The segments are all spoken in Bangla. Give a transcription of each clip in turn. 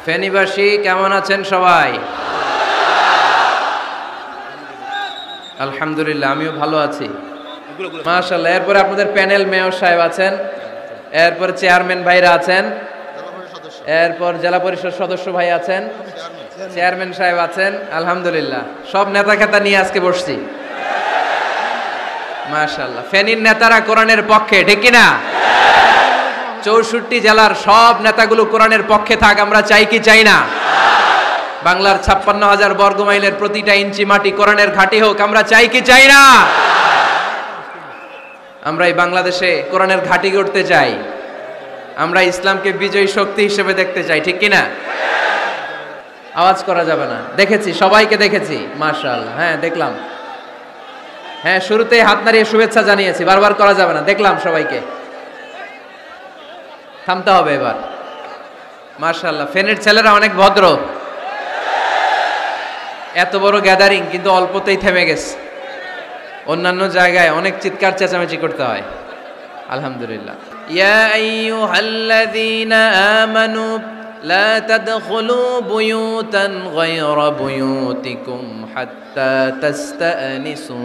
ফেনীবাসী কেমন আছেন সবাই? আলহামদুলিল্লাহ, আমিও ভালো আছি মাশাআল্লাহ। এরপরে আপনাদের প্যানেল মেয়র সাহেব আছেন, এরপর চেয়ারম্যান ভাইরা আছেন, এরপর জেলা পরিষদ সদস্য ভাই আছেন, চেয়ারম্যান সাহেব আছেন। আলহামদুলিল্লাহ, সব নেতা খেতা নিয়ে আজকে বসছি মাশাআল্লাহ। ফেনীর নেতারা কোরআনের পক্ষে, ঠিক কিনা? 64 জেলার সব নেতাগুলো কোরআনের পক্ষে থাক, আমরা চাই কি চাই না? বাংলার 56,000 বর্গমাইলের প্রতিটা ইঞ্চি মাটি কোরআনের ঘাঁটি হোক, আমরা চাই কি চাই না? আমরা এই বাংলাদেশে কোরআনের ঘাঁটি গড়তে চাই, আমরা ইসলামকে বিজয়ী শক্তি হিসেবে দেখতে চাই, ঠিক কিনা? আওয়াজ করা যাবে না। দেখেছি, সবাইকে দেখেছি মাশাআল্লাহ। হ্যাঁ দেখলাম, হ্যাঁ শুরুতেই হাত নাড়িয়ে শুভেচ্ছা জানিয়েছি, বারবার করা যাবে না। দেখলাম সবাইকে, থামতে হবে এবার মাশাআল্লাহ। ফেনীর ছেলেরা অনেক ভদ্র, এত বড় গ্যাদারিং কিন্তু অল্পতেই থেমে গেছে। অন্যান্য জায়গায় অনেক চিৎকার চেঁচামেচি করতে হয়। আলহামদুলিল্লাহ। ইয়া আইয়ুহাল্লাযীনা আমানু লা তাদখুলু বুয়ুতান গায়রা বুয়ুতিকুম হাত্তা তাস্তানিসু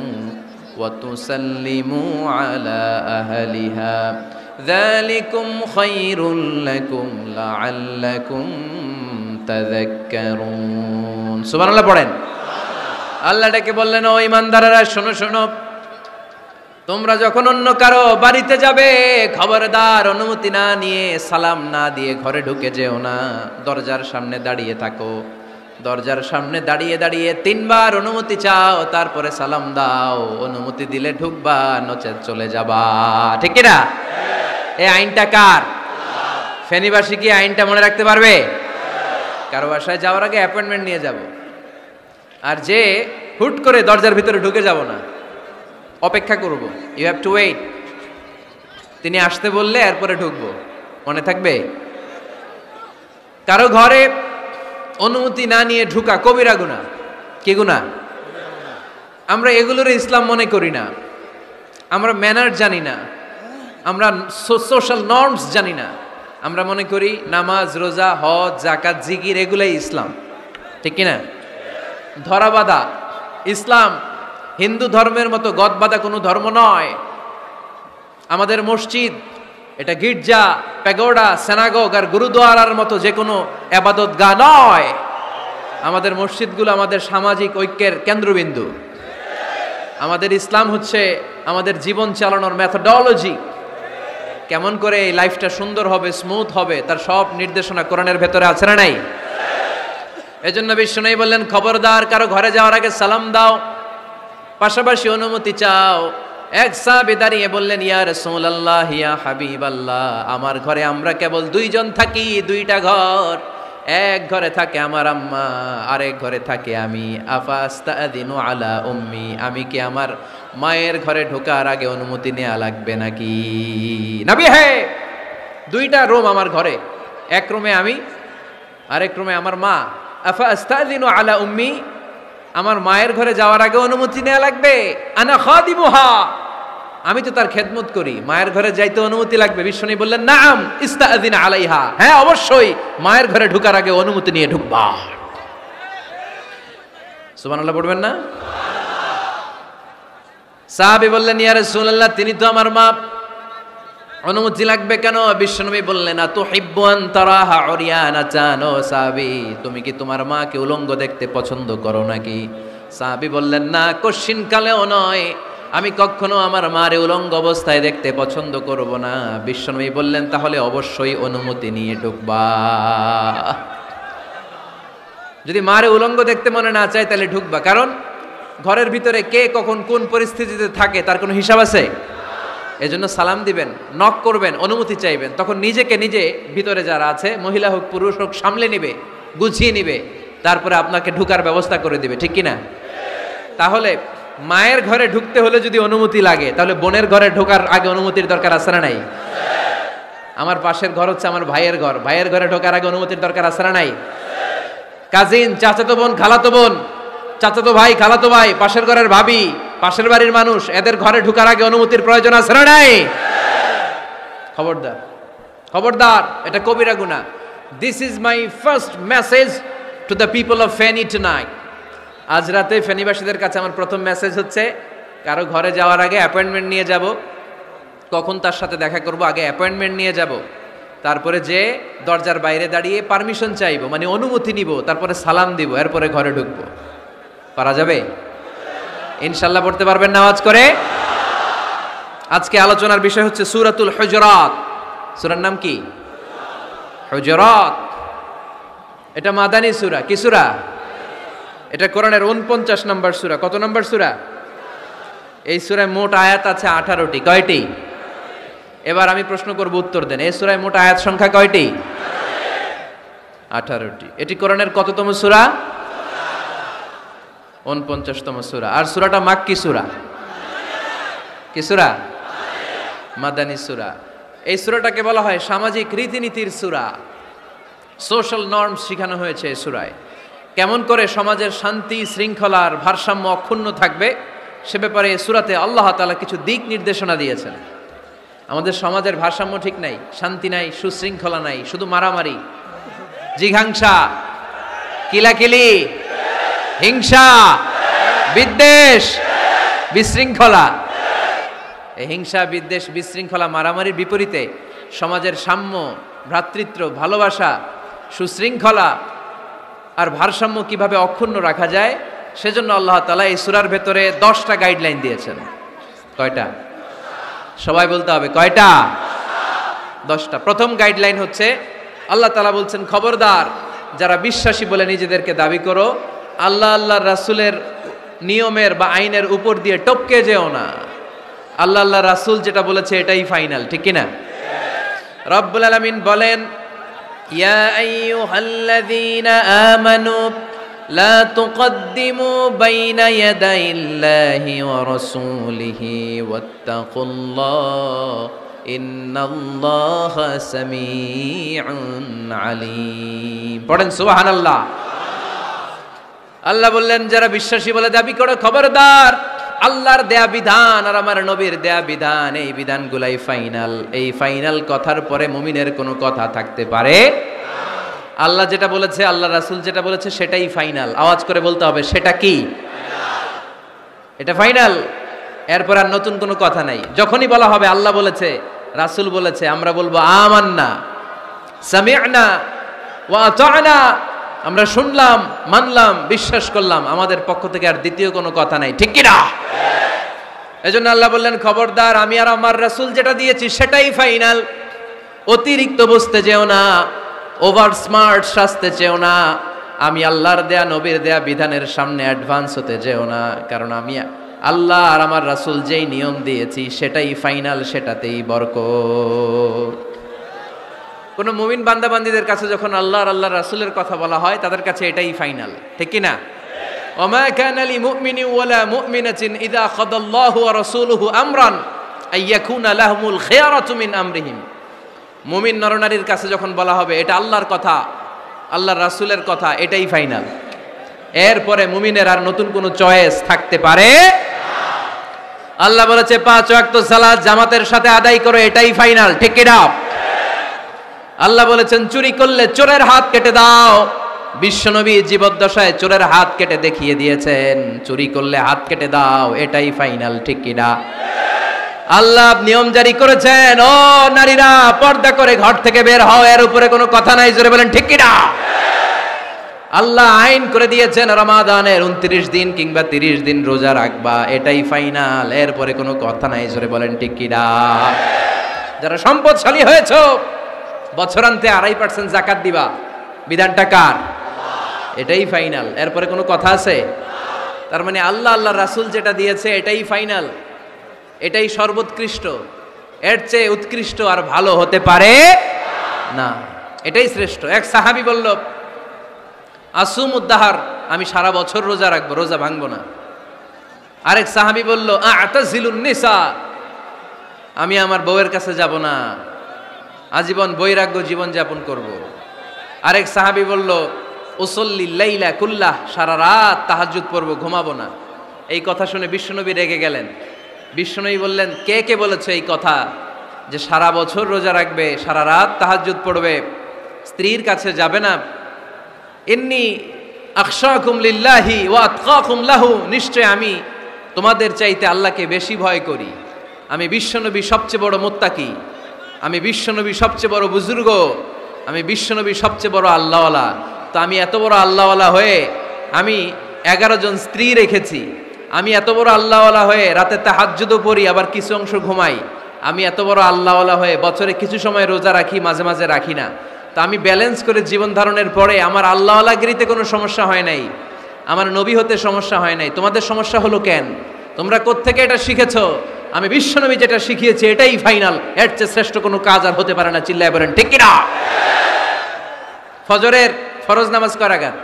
ওয়া তুসাল্লিমু আলা আহলিহা যালিকুম খায়রুল লাকুম লাআল্লাকুম তাযাক্কারুন। সুবহানাল্লাহ পড়েন। আল্লাহ ডেকে বললেন, ও ইমানদারেরা শোনো শোনো, তোমরা যখন অন্য কারো বাড়িতে যাবে খবরদার অনুমতি না নিয়ে, সালাম না দিয়ে ঘরে ঢুকে যেও না। দরজার সামনে দাঁড়িয়ে থাকো, দরজার সামনে দাঁড়িয়ে দাঁড়িয়ে 3 বার অনুমতি চাও, তারপরে সালাম দাও। অনুমতি দিলে ঢুকবা, নচেত চলে যাবা, ঠিক কি না? এই আইনটা কার? ফেনীবাসী কি আইনটা মনে রাখতে পারবে? কারো বাসায় যাওয়ার আগে অ্যাপয়েন্টমেন্ট নিয়ে যাব, আর যে হুট করে দরজার ভিতরে ঢুকে যাব না, অপেক্ষা করব। You have to wait. তিনি আসতে বললে এরপরে ঢুকবো, মনে থাকবে? কারো ঘরে অনুমতি না নিয়ে ঢুকা কবিরা গুনাহ। কি গুনাহ? আমরা এগুলোর ইসলাম মনে করি না, আমরা ম্যানার জানি না, আমরা সোশ্যাল নর্মস জানি না। আমরা মনে করি নামাজ, রোজা, হজ, যাকাত, জিকির এগুলাই ইসলাম, ঠিক কিনা? ধরাবাঁধা ইসলাম হিন্দু ধর্মের মতো গদবাঁধা কোনো ধর্ম নয়। আমাদের মসজিদ এটা গির্জা, প্যাগোডা, সিনাগগ আর গুরুদ্বারার মতো যে কোনো ইবাদতগাহ নয়। আমাদের মসজিদগুলো আমাদের সামাজিক ঐক্যের কেন্দ্রবিন্দু। আমাদের ইসলাম হচ্ছে আমাদের জীবন চালানোর মেথোডোলজি। কেমন করে এই লাইফটা সুন্দর হবে, স্মুথ হবে, তার সব নির্দেশনা কোরআনের ভেতরে আছে না নাই? এজন্য বিশ্বনবী বললেন, খবরদার কারো ঘরে যাওয়ার আগে সালাম দাও, পাশাপাশি অনুমতি চাও। এক সাহাবী দাঁড়িয়ে বললেন, ইয়া রাসূলুল্লাহ, ইয়া হাবিবাল্লাহ, আমার ঘরে আমরা কেবল 2 জন থাকি, 2টা ঘর। এক ঘরে থাকে আমার আম্মা, আরেক ঘরে থাকে আমি। আফাস্তাদিনু আলা উম্মি, আমি কি আমার মায়ের ঘরে ঢোকার আগে অনুমতি নেওয়া লাগবে নাকি? নবী, হে 2টা রুম আমার ঘরে, এক রুমে আমি, আরেক রুমে আমার মা। আফাস্তাদিনু আলা উম্মি, আমার মায়ের ঘরে যাওয়ার আগে অনুমতি নেওয়া লাগবে? আনা খাদিমুহা, আমি তো তার খেদমত করি, মায়ের ঘরে যাইতে অনুমতি লাগবে? বিশ্বনবী বললেন, নাআম ইস্তাযিন আলাইহা, হ্যাঁ অবশ্যই মায়ের ঘরে ঢোকার আগে অনুমতি নিয়ে ঢুকবা। সুবহানাল্লাহ পড়বেন না? সাহাবী বললেন, ইয়া রাসূলুল্লাহ, তিনি তো আমার মা, অনুমতি লাগবে কেন? বিশ্বনবী বললেন, আতুহিব্বু আন তারাহা উরিয়ানাতান, ও সাহাবী, তুমি কি তোমার মাকে উলঙ্গ দেখতে পছন্দ করো নাকি? সাহাবী বললেন, না, কশিন কালেও নয়, আমি কখনো আমার মারে উলঙ্গ অবস্থায় দেখতে পছন্দ করব না। বিশ্বনবী বললেন, তাহলে অবশ্যই অনুমতি নিয়ে ঢুকবা। যদি মারে উলঙ্গ দেখতে মনে না চায় তাহলে ঢুকবা, কারণ ঘরের ভিতরে কে কখন কোন পরিস্থিতিতে থাকে তার কোনো হিসাব আছে? এজন্য সালাম দিবেন, নক করবেন, অনুমতি চাইবেন, তখন নিজেকে নিজে ভিতরে যারা আছে, মহিলা হোক পুরুষ হোক, সামলে নিবে, গুছিয়ে নিবে, তারপরে আপনাকে ঢুকার ব্যবস্থা করে দিবে, ঠিক কিনা? তাহলে মায়ের ঘরে ঢুকতে হলে যদি অনুমতি লাগে, তাহলে বোনের ঘরে ঢোকার আগে অনুমতির দরকার আছে না নাই? আমার পাশের ঘর হচ্ছে আমার ভাইয়ের ঘর, ভাইয়ের ঘরে ঢোকার আগে অনুমতির দরকার আছে না নাই? কাজিন, চাচাতো বোন, খালাতো বোন, চাচাতো ভাই, খালাতো ভাই, পাশের ঘরের ভাবি, পাশের বাড়ির মানুষ, এদের ঘরে ঢোকার আগে অনুমতির প্রয়োজন আছে না নাই? খবরদার, খবরদার, এটা কবিরা গুনাহ। This is my first message to the people of Feni tonight. আজ রাতে ফেনীবাসীদের কাছে আমার প্রথম মেসেজ হচ্ছে, কারো ঘরে যাওয়ার আগে অ্যাপয়েন্টমেন্ট নিয়ে যাব, কখন তার সাথে দেখা করব আগে অ্যাপয়েন্টমেন্ট নিয়ে যাব, তারপরে যে দরজার বাইরে দাঁড়িয়ে পারমিশন চাইবো, মানে অনুমতি নিব, তারপরে সালাম দিব, এরপরে ঘরে ঢুকবো। পারা যাবে? ইনশাল্লাহ পড়তে পারবেন না আওয়াজ করে? আজকে আলোচনার বিষয় হচ্ছে সূরাতুল হুজুরাত। সূরার নাম কি? হুজুরাত। এটা মাদানী সূরা। কি সূরা? এটা কোরআনের 49 নম্বর সূরা। কত নম্বর সূরা? এই সূরায় মোট আয়াত আছে 18টি। কয়টি? এবার আমি প্রশ্ন করব, উত্তর দেন। এই সূরায় মোট আয়াত সংখ্যা কয়টি? 18টি। এটি কোরআনের কততম সূরা? 49তম সূরা। আর সূরাটা মাক্কি সূরা। কি সূরা? মাদানী সূরা। এই সূরাটাকে বলা হয় সামাজিক রীতিনীতির সূরা। সোশ্যাল নর্মস শেখানো হয়েছে এই সূরায়। কেমন করে সমাজের শান্তি শৃঙ্খলার ভারসাম্য অক্ষুণ্ণ থাকবে সে ব্যাপারে এই সূরাতে আল্লাহ তাআলা কিছু দিক নির্দেশনা দিয়েছেন। আমাদের সমাজের ভারসাম্য ঠিক নাই, শান্তি নাই, সুশৃঙ্খলা নাই, শুধু মারামারি, জিঘাংসা, কিলাকিলি, হিংসা, বিদ্বেষ, বিশৃঙ্খলা। এই হিংসা, বিদ্বেষ, বিশৃঙ্খলা, মারামারির বিপরীতে সমাজের সাম্য, ভ্রাতৃত্ব, ভালোবাসা, সুশৃঙ্খলা আর ভারসাম্য কিভাবে অক্ষুণ্ণ রাখা যায় সেজন্য আল্লাহ তাআলা এই সূরার ভেতরে 10টা গাইডলাইন দিয়েছেন। কয়টা? সবাই বলতে হবে, কয়টা? 10টা। প্রথম গাইডলাইন হচ্ছে আল্লাহ তাআলা বলছেন, খবরদার যারা বিশ্বাসী বলে নিজেদেরকে দাবি করো, আল্লাহ আল্লাহর রাসূলের নিয়মের বা আইনের উপর দিয়ে টপকে যেও না। আল্লাহ আল্লাহ রাসূল যেটা বলেছে এটাই ফাইনাল, ঠিক কি না? রব্বুল আলামিন বলেন, ইয়া আইয়ুহাল্লাযীনা আমানু লা তুকদ্দিমু বাইনা ইয়াদাইল্লাহি ওয়া রাসূলিহি ওয়াত্তাকুল্লাহ ইন্নাল্লাহা সামিউন আলীম। পড়েন সুবহানাল্লাহ। আল্লাহ বললেন, যারা বিশ্বাসী বলে দাবি করো, খবরদার আল্লাহর দেয়া বিধান আর আমার নবীর দেয়া বিধান, এই বিধানগুলাই ফাইনাল। এই ফাইনাল কথার পরে মুমিনের কোনো কথা থাকতে পারে? আল্লাহ যেটা বলেছে, আল্লাহ রাসূল যেটা বলেছে সেটাই ফাইনাল। আওয়াজ করে বলতে হবে, সেটা কি? এটা ফাইনাল। এরপর আর নতুন কোনো কথা নাই। যখনই বলা হবে আল্লাহ বলেছে, রাসূল বলেছে, আমরা বলবো আমান্না, সামি'না ওয়া আতা'না, আমরা শুনলাম, মানলাম, বিশ্বাস করলাম। আমাদের পক্ষ থেকে আর দ্বিতীয় কোনো কথা নাই, ঠিক কি না? এজন্য আল্লাহ বললেন, খবরদার আমি আর আমার রাসূল যেটা দিয়েছি সেটাই ফাইনাল। অতিরিক্ত বুঝতে যেও না, ওভার স্মার্ট সাজতে চেও না, আমি আল্লাহর দেয়া নবীর দেয়া বিধানের সামনে অ্যাডভান্স হতে যেও না। কারণ আমি আল্লাহ আর আমার রাসূল যেই নিয়ম দিয়েছি সেটাই ফাইনাল, সেটাতেই বরকত। কোন মুমিন বান্দাবান্দীদের কাছে যখন আল্লাহ আর আল্লাহর রাসূলের কথা বলা হয় তাদের কাছে এটাই ফাইনাল, ঠিক কি না? ওমা কানা লিমুমিনিন ওয়ালা মুমিনাতিন ইযা খাদাল্লাহু ওয়া রাসূলুহু আমরান আইয়াকুনা লাহুমুল খিয়ারাতু মিন আমরিহিম। মুমিন নরনারীর কাছে যখন বলা হবে এটা আল্লাহর কথা, আল্লাহর রাসূলের কথা, এটাই ফাইনাল। এরপরে মুমিনের আর নতুন কোনো চয়েস থাকতে পারে না। আল্লাহ বলেছে 5 ওয়াক্ত সালাত জামাতের সাথে আদায় করো, এটাই ফাইনাল, ঠিক কি না? আল্লাহ বলেছেন চুরি করলে চোরের হাত কেটে দাও। বিশ্বনবী জীবদ্দশায় চোরের হাত কেটে দেখিয়ে দিয়েছেন, চুরি করলে হাত কেটে দাও, এটাই ফাইনাল, ঠিক কি না? আল্লাহ নিয়ম জারি করেছেন, ও নারীরা পর্দা করে ঘর থেকে বের হও, এর উপরে কোনো কথা নাই, জোরে বলেন ঠিক কি না? আল্লাহ আইন করে দিয়েছেন রমাদানের 29 দিন কিংবা 30 দিন রোজা রাখবা, এটাই ফাইনাল, এরপরে কোনো কথা নাই, জোরে বলেন ঠিক কি না? যারা সম্পদশালী হয়েছো বছরান্তে 2.5% যাকাত দিবা, বিধানটা কার? এটাই ফাইনাল, এরপরে কোনো কথা আছে? তার মানে আল্লাহ আল্লাহর রাসূল যেটা দিয়েছে এটাই ফাইনাল, এটাই সর্বোৎকৃষ্ট। এর চেয়ে উৎকৃষ্ট আর ভালো হতে পারে না, এটাই শ্রেষ্ঠ। এক সাহাবী বলল, আসুমুদ্দাহার, আমি সারা বছর রোজা রাখবো, রোজা ভাঙবো না। আরেক সাহাবী বলল, আ'তাজিলুন নিসা, আমি আমার বউয়ের কাছে যাব না, আজীবন বৈরাগ্য জীবন যাপন করব। আরেক সাহাবী বলল, উসল্লি লাইলা কুল্লাহ, সারা রাত তাহাজ্জুদ পড়ব, ঘুমাবো না। এই কথা শুনে বিশ্বনবী রেগে গেলেন। বিশ্বনবী বললেন, কে কে বলেছে এই কথা যে সারা বছর রোজা রাখবে, সারা রাত তাহাজ্জুদ পড়বে? স্ত্রীর কাছে যাবে না, ইন্নী আখশাকুম লিল্লাহি ওয়া আতকাকুম লাহু, নিশ্চয় আমি তোমাদের চাইতে আল্লাহকে বেশি ভয় করি, আমি বিশ্বনবী সবচেয়ে বড় মুত্তাকি, আমি বিশ্বনবী সবচেয়ে বড় বুজুর্গ, আমি বিশ্বনবী সবচেয়ে বড় আল্লাহওয়ালা। তো আমি এত বড় আল্লাহওয়ালা হয়ে আমি 11 জন স্ত্রী রেখেছি, আমি এত বড় আল্লাহওয়ালা হয়ে রাতে তাহাজ্জুদও পড়ি, আবার কিছু অংশ ঘুমাই, আমি এত বড় আল্লাহওয়ালা হয়ে বছরে কিছু সময় রোজা রাখি, মাঝে মাঝে রাখি না। তো আমি ব্যালেন্স করে জীবন ধারণের পরে আমার আল্লাহওয়ালাগিরিতে কোনো সমস্যা হয় নাই, আমার নবী হতে সমস্যা হয় নাই। তোমাদের সমস্যা হলো কেন? তোমরা কোত্থেকে এটা শিখেছো? আমি বিশ্বনবী যেটা শিখিয়েছি এটাই ফাইনাল, এর চেয়ে শ্রেষ্ঠ কোনো কাজ আর হতে পারে না। চিল্লায় বলেন ঠিক কিনা? ফজরের ফরজ নামাজ কয় রাকাত?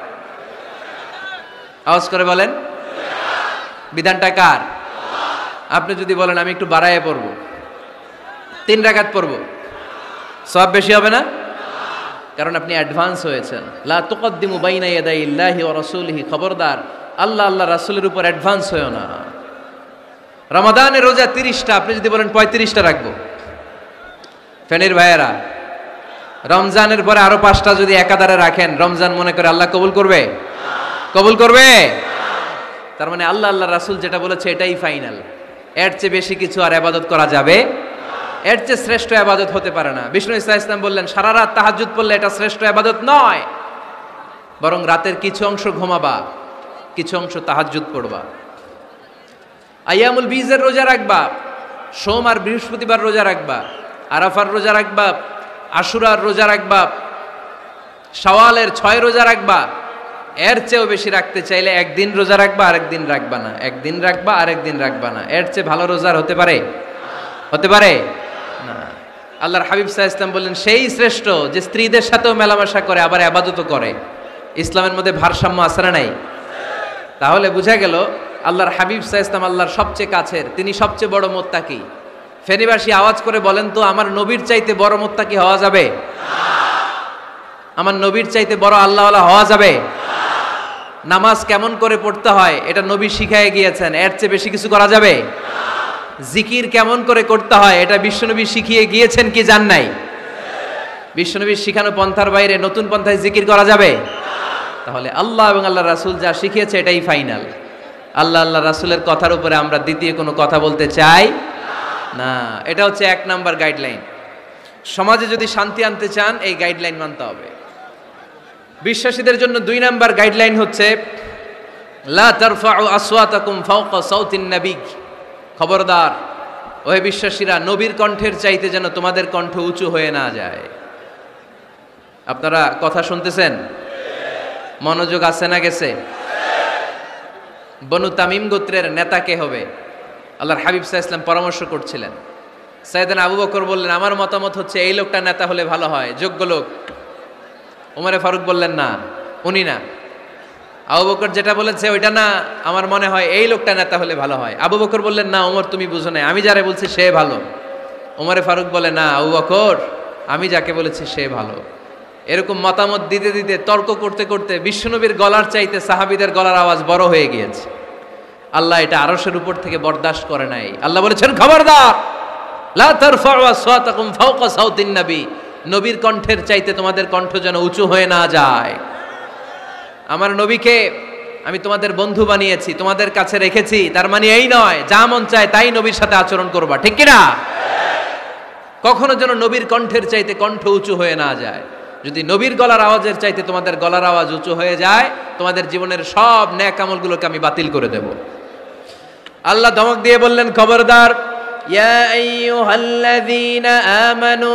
আওয়াজ করে বলেন। বিধানটা কার? আপনি যদি বলেন আমি একটু বাড়ায় পড়বো, 3 রাকাত পড়বো, সওয়াব বেশি হবে না? কারণ আপনি অ্যাডভান্স হয়েছেন। লা তুকদ্দিমু বাইনা ইয়াদাইল্লাহি ওয়া রাসূলিহি, খবরদার আল্লাহ আল্লাহ রাসূলের উপর অ্যাডভান্স হয়ো না। রমাদানের রোজা 30টা, আপনি যদি বলেন 35টা রাখবো, ফেনীর ভাইয়েরা রমজানের পরে আরো 5টা যদি একাধারে রাখেন, রমজান মনে করে আল্লাহ কবুল করবে? কবুল করবে? তার মানে আল্লাহ আল্লাহ রাসূল যেটা বলেছে এটাই ফাইনাল, এর চেয়ে বেশি কিছু আর ইবাদত করা যাবে, এর চেয়ে শ্রেষ্ঠ ইবাদত হতে পারে না। বিষ্ণু ইসলাম বললেন সারা রাত তাহাজ্জুদ পড়লে এটা শ্রেষ্ঠ ইবাদত নয়, বরং রাতের কিছু অংশ ঘুমাবা, কিছু অংশ তাহাজ্জুদ পড়বা। আইয়ামুল বীজের রোজা রাখবা, সোম আর বৃহস্পতিবার রোজা রাখবা, আরাফার রোজা রাখবা, আশুরার রোজা রাখবা, শাওয়ালের 6 রোজা রাখবা। এর চেয়েও বেশি রাখতে চাইলে একদিন রোজা রাখবা, আরেকদিন রাখবা না, একদিন রাখবা, আরেকদিন রাখবা না। এর চেয়ে ভালো রোজার হতে পারে? হতে পারে না। আল্লাহর হাবিব সাল্লাল্লাহু আলাইহি ওয়াসাল্লাম বললেন সেই শ্রেষ্ঠ যে স্ত্রীদের সাথেও মেলামেশা করে আবার ইবাদতও করে। ইসলামের মধ্যে ভারসাম্য আছে না নাই? তাহলে বোঝা গেল আল্লাহর হাবিব সাল্লাল্লাহু আলাইহি ওয়াসাল্লাম আল্লাহর সবচেয়ে কাছের, তিনি সবচেয়ে বড় মুত্তাকি। ফেনীবাসী আওয়াজ করে বলেন তো, আমার নবীর চাইতে বড় মুত্তাকি হওয়া যাবে? আমার নবীর চাইতে বড় আল্লাহওয়ালা হওয়া যাবে? নামাজ কেমন করে পড়তে হয় এটা নবী শিখায় গিয়েছেন, এর চেয়ে বেশি কিছু করা যাবে? জিকির কেমন করে করতে হয় এটা বিশ্বনবী শিখিয়ে গিয়েছেন কি জান নাই? বিশ্বনবীর শিখানো পন্থার বাইরে নতুন পন্থায় জিকির করা যাবে? তাহলে আল্লাহ এবং আল্লাহ রাসূল যা শিখিয়েছে এটাই ফাইনাল। আল্লাহ আল্লাহ রাসূলের কথার উপরে আমরা দ্বিতীয় কোনো কথা বলতে চাই না। এটা হচ্ছে 1 নাম্বার গাইডলাইন। সমাজে যদি শান্তি আনতে চান এই গাইডলাইন মানতে হবে। বিশ্বাসীদের জন্য 2 নাম্বার গাইডলাইন হচ্ছে লা তারফাউ আসওয়াতাকুম ফাওকা সাউতিন নবী, খবরদার ওহে বিশ্বাসীরা, নবীর কণ্ঠের চাইতে যেন তোমাদের কণ্ঠ উঁচু হয়ে না যায়। আপনারা কথা শুনতেছেন? মনোযোগ আছে না গেছে? বনু তামিম গোত্রের নেতা কে হবে? আল্লাহর হাবিব সাল্লাল্লাহু আলাইহি ওয়াসাল্লাম পরামর্শ করছিলেন। সাইয়েদনা আবু বকর বললেন আমার মতামত হচ্ছে এই লোকটা নেতা হলে ভালো হয়, যোগ্য লোক। ওমরে ফারুক বললেন না, উনি না। আবু বকর যেটা বলেছে ওইটা না, আমার মনে হয় এই লোকটা নেতা হলে ভালো হয়। আবু বকর বললেন না ওমর তুমি বুঝো না, আমি যারে বলছি সে ভালো। ওমরে ফারুক বলে না আবু বকর, আমি যাকে বলেছি সে ভালো। এরকম মতামত দিতে দিতে তর্ক করতে করতে বিশ্বনবীর গলার চাইতে সাহাবীদের গলার আওয়াজ বড় হয়ে গিয়েছে। আল্লাহ এটা আরশের উপর থেকে বরদাস্ত করে নাই। আল্লাহ বলেছেন খবরদার, লা তারফাউ আসওয়াতাকুম ফাওকা সাউতিন নবী, নবীর কণ্ঠের চাইতে তোমাদের কণ্ঠ যেন উঁচু হয়ে না যায়। আমার নবীকে আমি তোমাদের বন্ধু বানিয়েছি, তোমাদের কাছে রেখেছি, তার মানে এই নয় যা মন চায় তাই নবীর সাথে আচরণ করবা, ঠিক কিনা? কখনো যেন নবীর কণ্ঠের চাইতে কণ্ঠ উঁচু হয়ে না যায়। যদি নবীর গলার আওয়াজের চাইতে তোমাদের গলার আওয়াজ উঁচু হয়ে যায়, তোমাদের জীবনের সব নেক আমলগুলোকে আমি বাতিল করে দেব। আল্লাহ ধমক দিয়ে বললেন খবরদার, ইয়া আইয়ুহাল্লাযীনা আমানু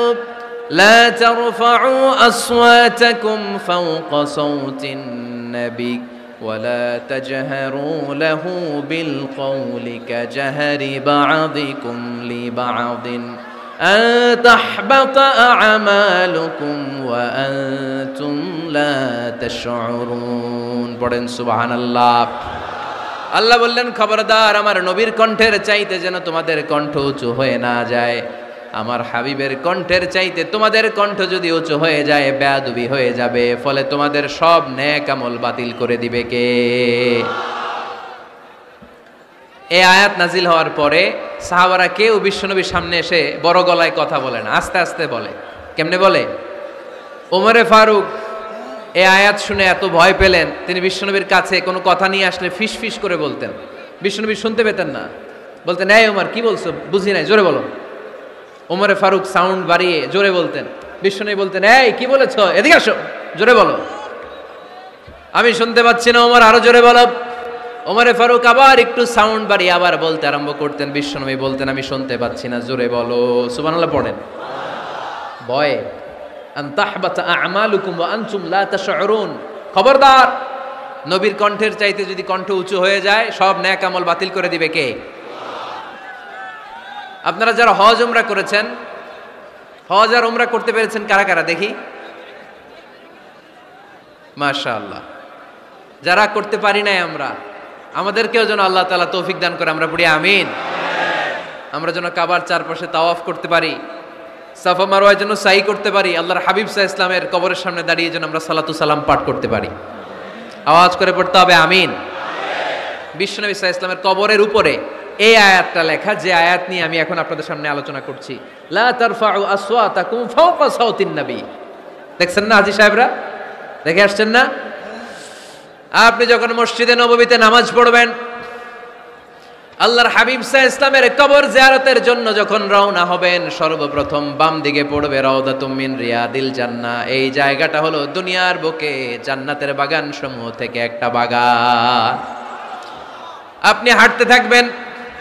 লা তারফাউ আসওয়াতাকুম ফাওকা সাউতিন নবী ওয়ালা তাজহারু লাহু বিল কওলি কাজহারি বা'দিকুম লিবা'দিন আন তাহবাতা আ'মালুকুম ওয়া আনতুম লা তাশউরুন। পড়েন সুবহানাল্লাহ। আল্লাহ বললেন খবরদার, আমার নবীর কণ্ঠের চাইতে যেন তোমাদের কণ্ঠ উঁচু হয়ে না যায়। আমার হাবিবের কণ্ঠের চাইতে তোমাদের কণ্ঠ যদি উঁচু হয়ে যায় বেয়াদবি হয়ে যাবে, ফলে তোমাদের সব নেক আমল বাতিল করে দিবে কে? এই আয়াত নাজিল হওয়ার পরে সাহাবারা কেউ বিশ্বনবীর সামনে এসে বড় গলায় কথা বলে না, আস্তে আস্তে বলে। কেমনে বলে? ওমরে ফারুক এই আয়াত শুনে এত ভয় পেলেন, তিনি বিশ্বনবীর কাছে কোনো কথা নিয়ে আসলে ফিস ফিস করে বলতেন। বিশ্বনবী শুনতে পেতেন না, বলতেন এই ওমর কি বলছো, বুঝি নাই, জোরে বলো। ওমরে ফারুক সাউন্ড বাড়িয়ে জোরে বলতেন, বিশ্বনবী বলতেন এই কি বলেছো, এদিকে আসো, জোরে বলো। আমি শুনতে পাচ্ছি না, ওমর আরো জোরে বলো। ওমরে ফারুক আবার একটু সাউন্ড বাড়িয়ে আবার বলতে আরম্ভ করতেন, বিশ্বনবী বলতেন আমি শুনতে পাচ্ছি না, জোরে বলো। সুবহানাল্লাহ পড়েন। ভয়ে আন তাহবাতা আমালুকুম ওয়া আনতুম লা তাশউরুন, খবরদার, নবীর কণ্ঠের চাইতে যদি কণ্ঠ উঁচু হয়ে যায় সব নেক আমল বাতিল করে দিবে কে? আপনারা যারা হজ উমরা করেছেন, হজ আর উমরা করতে পেরেছেন কারা কারা দেখি? মাশাআল্লাহ। যারা করতে পারি নাই আমরা, আমাদেরকেও যেন আল্লাহ তাআলা তৌফিক দান করে, আমরা পড়ি আমিন। আমরা যেন কাবার চারপাশে তাওয়াফ করতে পারি, সাফা মারওয়ায় যেন সাই করতে পারি, আল্লাহর হাবিব সাল্লাল্লাহু আলাইহি ওয়াসাল্লামের কবরের সামনে দাঁড়িয়ে যেন আমরা সালাতু সালাম পাঠ করতে পারি। আওয়াজ করে পড়তে হবে আমিন। বিশ্বনবী সাল্লাল্লাহু আলাইহি ওয়াসাল্লামের কবরের উপরে এই আয়াতটা লেখা, যে আয়াত নিয়ে আমি এখন আপনাদের সামনে আলোচনা করছি, লা তারফাউ আসওয়াতাকুম ফাওকা সাওতিন নবী। দেখছেন না হাজী সাহেবরা, দেখে আসছেন না? আপনি যখন মসজিদে নববীতে নামাজ পড়বেন, আল্লাহর হাবিব সাল্লাল্লাহু আলাইহি ওয়াসাল্লামের কবর জিয়ারতের জন্য যখন রওনা হবেন, সর্বপ্রথম বাম দিকে পড়বে রাউদাতুম মিন রিয়াদিল জান্নাহ। এই জায়গাটা হলো দুনিয়ার বুকে জান্নাতের বাগান সমূহ থেকে একটা বাগান। আপনি হাঁটতে থাকবেন,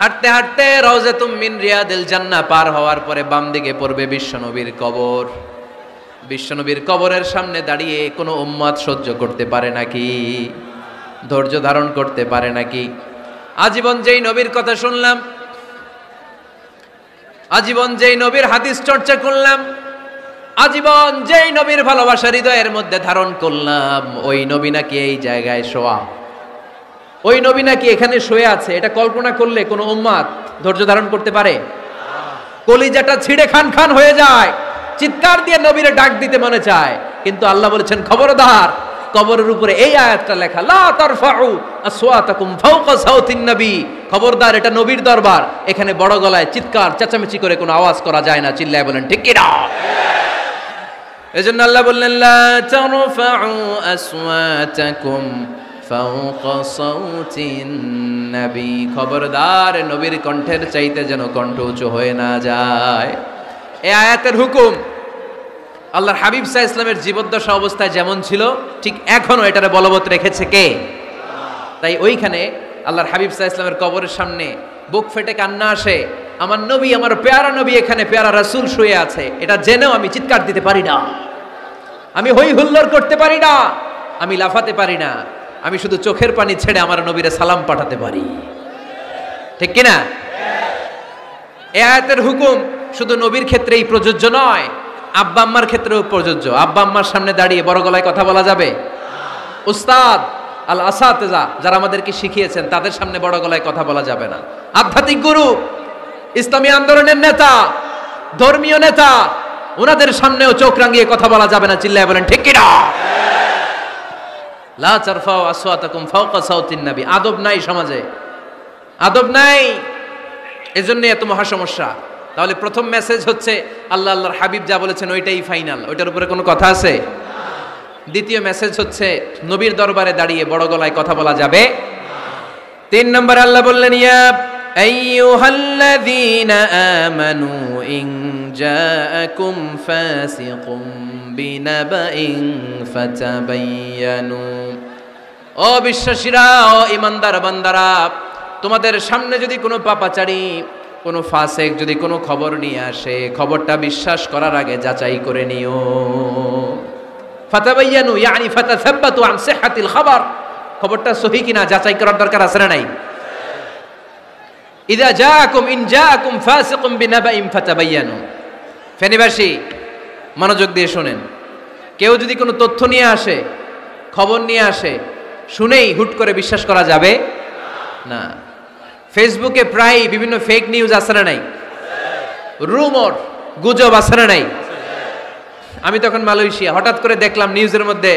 হাঁটতে হাঁটতে রাউজাতুম মিন রিয়াদিল জান্নাহ পার হওয়ার পরে বাম দিকে পড়বে বিশ্বনবীর কবর। বিশ্বনবীর কবরের সামনে দাঁড়িয়ে কোনো উম্মত সহ্য করতে পারে নাকি? ধৈর্য ধারণ করতে পারে নাকি? আজীবন যেই নবীর কথা শুনলাম, আজীবন যেই নবীর হাদিস চর্চা করলাম, আজীবন যেই নবীর ভালোবাসা হৃদয়ের মধ্যে ধারণ করলাম, ওই নবী নাকি এই জায়গায় শোয়া, ওই নবী নাকি এখানে শুয়ে আছে, এটা কল্পনা করলে কোনো উম্মত ধৈর্য ধারণ করতে পারে? কলিজাটা ছিঁড়ে খান খান হয়ে যায়, চিৎকার দিয়ে নবীরে ডাক দিতে মনে চায়, কিন্তু আল্লাহ বলেছেন খবরদার, কবরের উপরে এই আয়াতটা লেখা, লা তারফাউ আসওয়াতাকুম ফাওকা সাওতিন নবী, খবরদার, এটা নবীর দরবার, এখানে বড় গলায় চিৎকার চেঁচামেচি করে কোনো আওয়াজ করা যায় না। চিল্লায় বলেন ঠিক কি না? এজন্য আল্লাহ বললেন লা তারফাউ আসওয়াতাকুম ফাওকা সাওতিন নবী, খবরদার, নবীর কণ্ঠের চাইতে যেন কণ্ঠ উঁচু হয়ে না যায়। এই আয়াতের হুকুম আল্লাহর হাবিব সাল্লাল্লাহু আলাইহি ওয়াসাল্লামের জীবদ্দশা অবস্থায় যেমন ছিল, ঠিক এখনো এটারে বলবৎ রেখেছে কে? তাই ওইখানে আল্লাহর হাবিব সাল্লাল্লাহু আলাইহি ওয়াসাল্লামের কবরের সামনে বুক ফেটে কান্না আসে, আমার নবী, আমার পেয়ারা নবী এখানে, পেয়ারা রাসূল শুয়ে আছে, এটা জেনেও আমি চিৎকার দিতে পারি না, আমি হই হুল্লোড় করতে পারি না, আমি লাফাতে পারি না, আমি শুধু চোখের পানি ছেড়ে আমার নবীরে সালাম পাঠাতে পারি। ঠিক কিনা? এই আয়াতের হুকুম শুধু নবীর ক্ষেত্রেই প্রযোজ্য নয়, আব্বা আম্মার ক্ষেত্রেও প্রযোজ্য। আব্বা আম্মার সামনে দাঁড়িয়ে বড় গলায় কথা বলা যাবে? উস্তাদ আল আসাতেজা যারা আমাদেরকে শিখিয়েছেন, তাদের সামনে বড় গলায় কথা বলা যাবে না। আধ্যাত্মিক গুরু, ইসলামী আন্দোলনের নেতা, ধর্মীয় নেতা, ওনাদের সামনেও চোখ রাঙিয়ে কথা বলা যাবে না। চিল্লায় বলেন ঠিক কিনা? লা তারফাউ আসওয়াতাকুম ফাওকা সাওতিন নবী। আদব নাই সমাজে, আদব নাই, এজন্য এত মহা সমস্যা। তাহলে প্রথম মেসেজ হচ্ছে আল্লাহ আল্লাহর হাবিব যা বলেছেন ওইটাই ফাইনাল, ওইটার উপরে কোনো কথা আছে? দ্বিতীয় মেসেজ হচ্ছে নবীর দরবারে দাঁড়িয়ে বড় গলায় কথা বলা যাবে। 3 নম্বর আল্লাহ বললেন, ইয়া আইয়ুহাল্লাযীনা আমানু ইন জাআকুম ফাসিকুম বিনাবাইন ফাতাবায়ানু। ও বিশ্বাসীরা, ও ঈমানদার বান্দারা, তোমাদের সামনে যদি কোনো পাপাচারী, কোনো ফাসেক যদি কোনো খবর নিয়ে আসে, খবরটা বিশ্বাস করার আগে যাচাই করে নিও। ফাতাবায়ানু ইয়ানি ফাতাসাব্বাতু আন সিহহাতিল খবর, খবরটা সহি কিনা যাচাই করার দরকার আছে না নাই? ইযা জাআকুম ইন জাআকুম ফাসিকুম বিনাবাইন ফাতাবায়ানু। ফেনীবাসী মনোযোগ দিয়ে শুনেন, কেউ যদি কোনো তথ্য নিয়ে আসে, খবর নিয়ে আসে, শুনেই হুট করে বিশ্বাস করা যাবে না। ফেসবুকে প্রায় বিভিন্ন ফেক নিউজ আছে না নাই? রুমর, গুজব আছে না নাই? আমি তখন মালয়েশিয়া, হঠাৎ করে দেখলাম নিউজের মধ্যে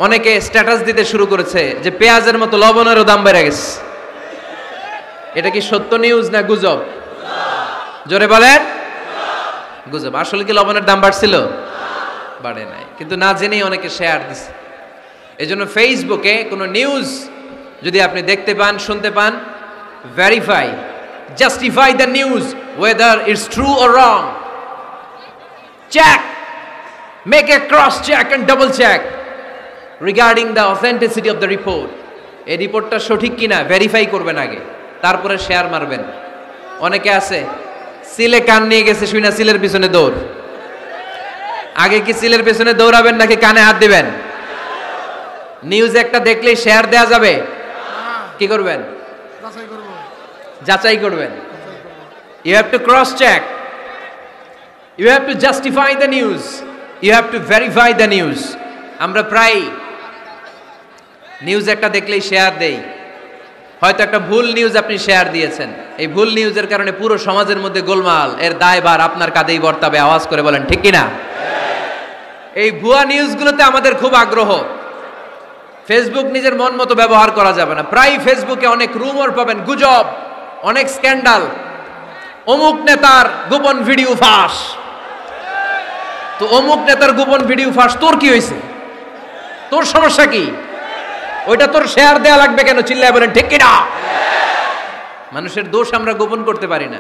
অনেকে স্ট্যাটাস দিতে শুরু করেছে যে পেঁয়াজের মতো লবণেরও দাম বেড়ে গেছে। এটা কি সত্য নিউজ না গুজব? জোরে বলেন। গুজব। আসলে কি লবণের দাম বাড়ছিল? বাড়ে নাই, কিন্তু না জেনেই অনেকে শেয়ার দিছে। এই জন্য ফেসবুকে কোনো নিউজ যদি আপনি দেখতে পান, শুনতে পান, verify, justify the news whether it's true or wrong. Check, make a cross check and double check regarding the authenticity of the report. এই রিপোর্টটা সঠিক কিনা ভেরিফাই করবেন আগে, তারপরে শেয়ার মারবেন। অনেকে আছে সিলে কান নিয়ে গেছে, শুনা সিলের পিছনে দৌড়। আগে কি সিলের পিছনে দৌড়াবেন নাকি কানে হাত দিবেন? নিউজ একটা দেখলেই শেয়ার দেয়া যাবে? কি করবেন? যাচাই করবেন। You have to cross check, you have to justify the news, you have to verify the news. আমরা প্রায় নিউজ একটা দেখলেই শেয়ার দেই। হয়তো একটা ভুল নিউজ আপনি শেয়ার দিয়েছেন, এই ভুল নিউজের কারণে পুরো সমাজের মধ্যে গোলমাল, এর দায়ভার আপনার কাঁধেই বর্তাবে। আওয়াজ করে বলেন ঠিক কিনা? এই ভুয়া নিউজগুলোতে আমাদের খুব আগ্রহ। ফেসবুক নিজের মন মতো ব্যবহার করা যাবে না। প্রায় ফেসবুকে অনেক রুমর পাবেন, গুজব, অনেক স্ক্যান্ডাল। অমুক নেতার গোপন ভিডিও ফাঁস। তো অমুক নেতার গোপন ভিডিও ফাঁস, তোর কি হয়েছে? তোর সমস্যা কি? ওইটা তোর শেয়ার দেয়া লাগবে কেন? চিল্লায় বলেন ঠিক কিনা? মানুষের দোষ আমরা গোপন করতে পারি না।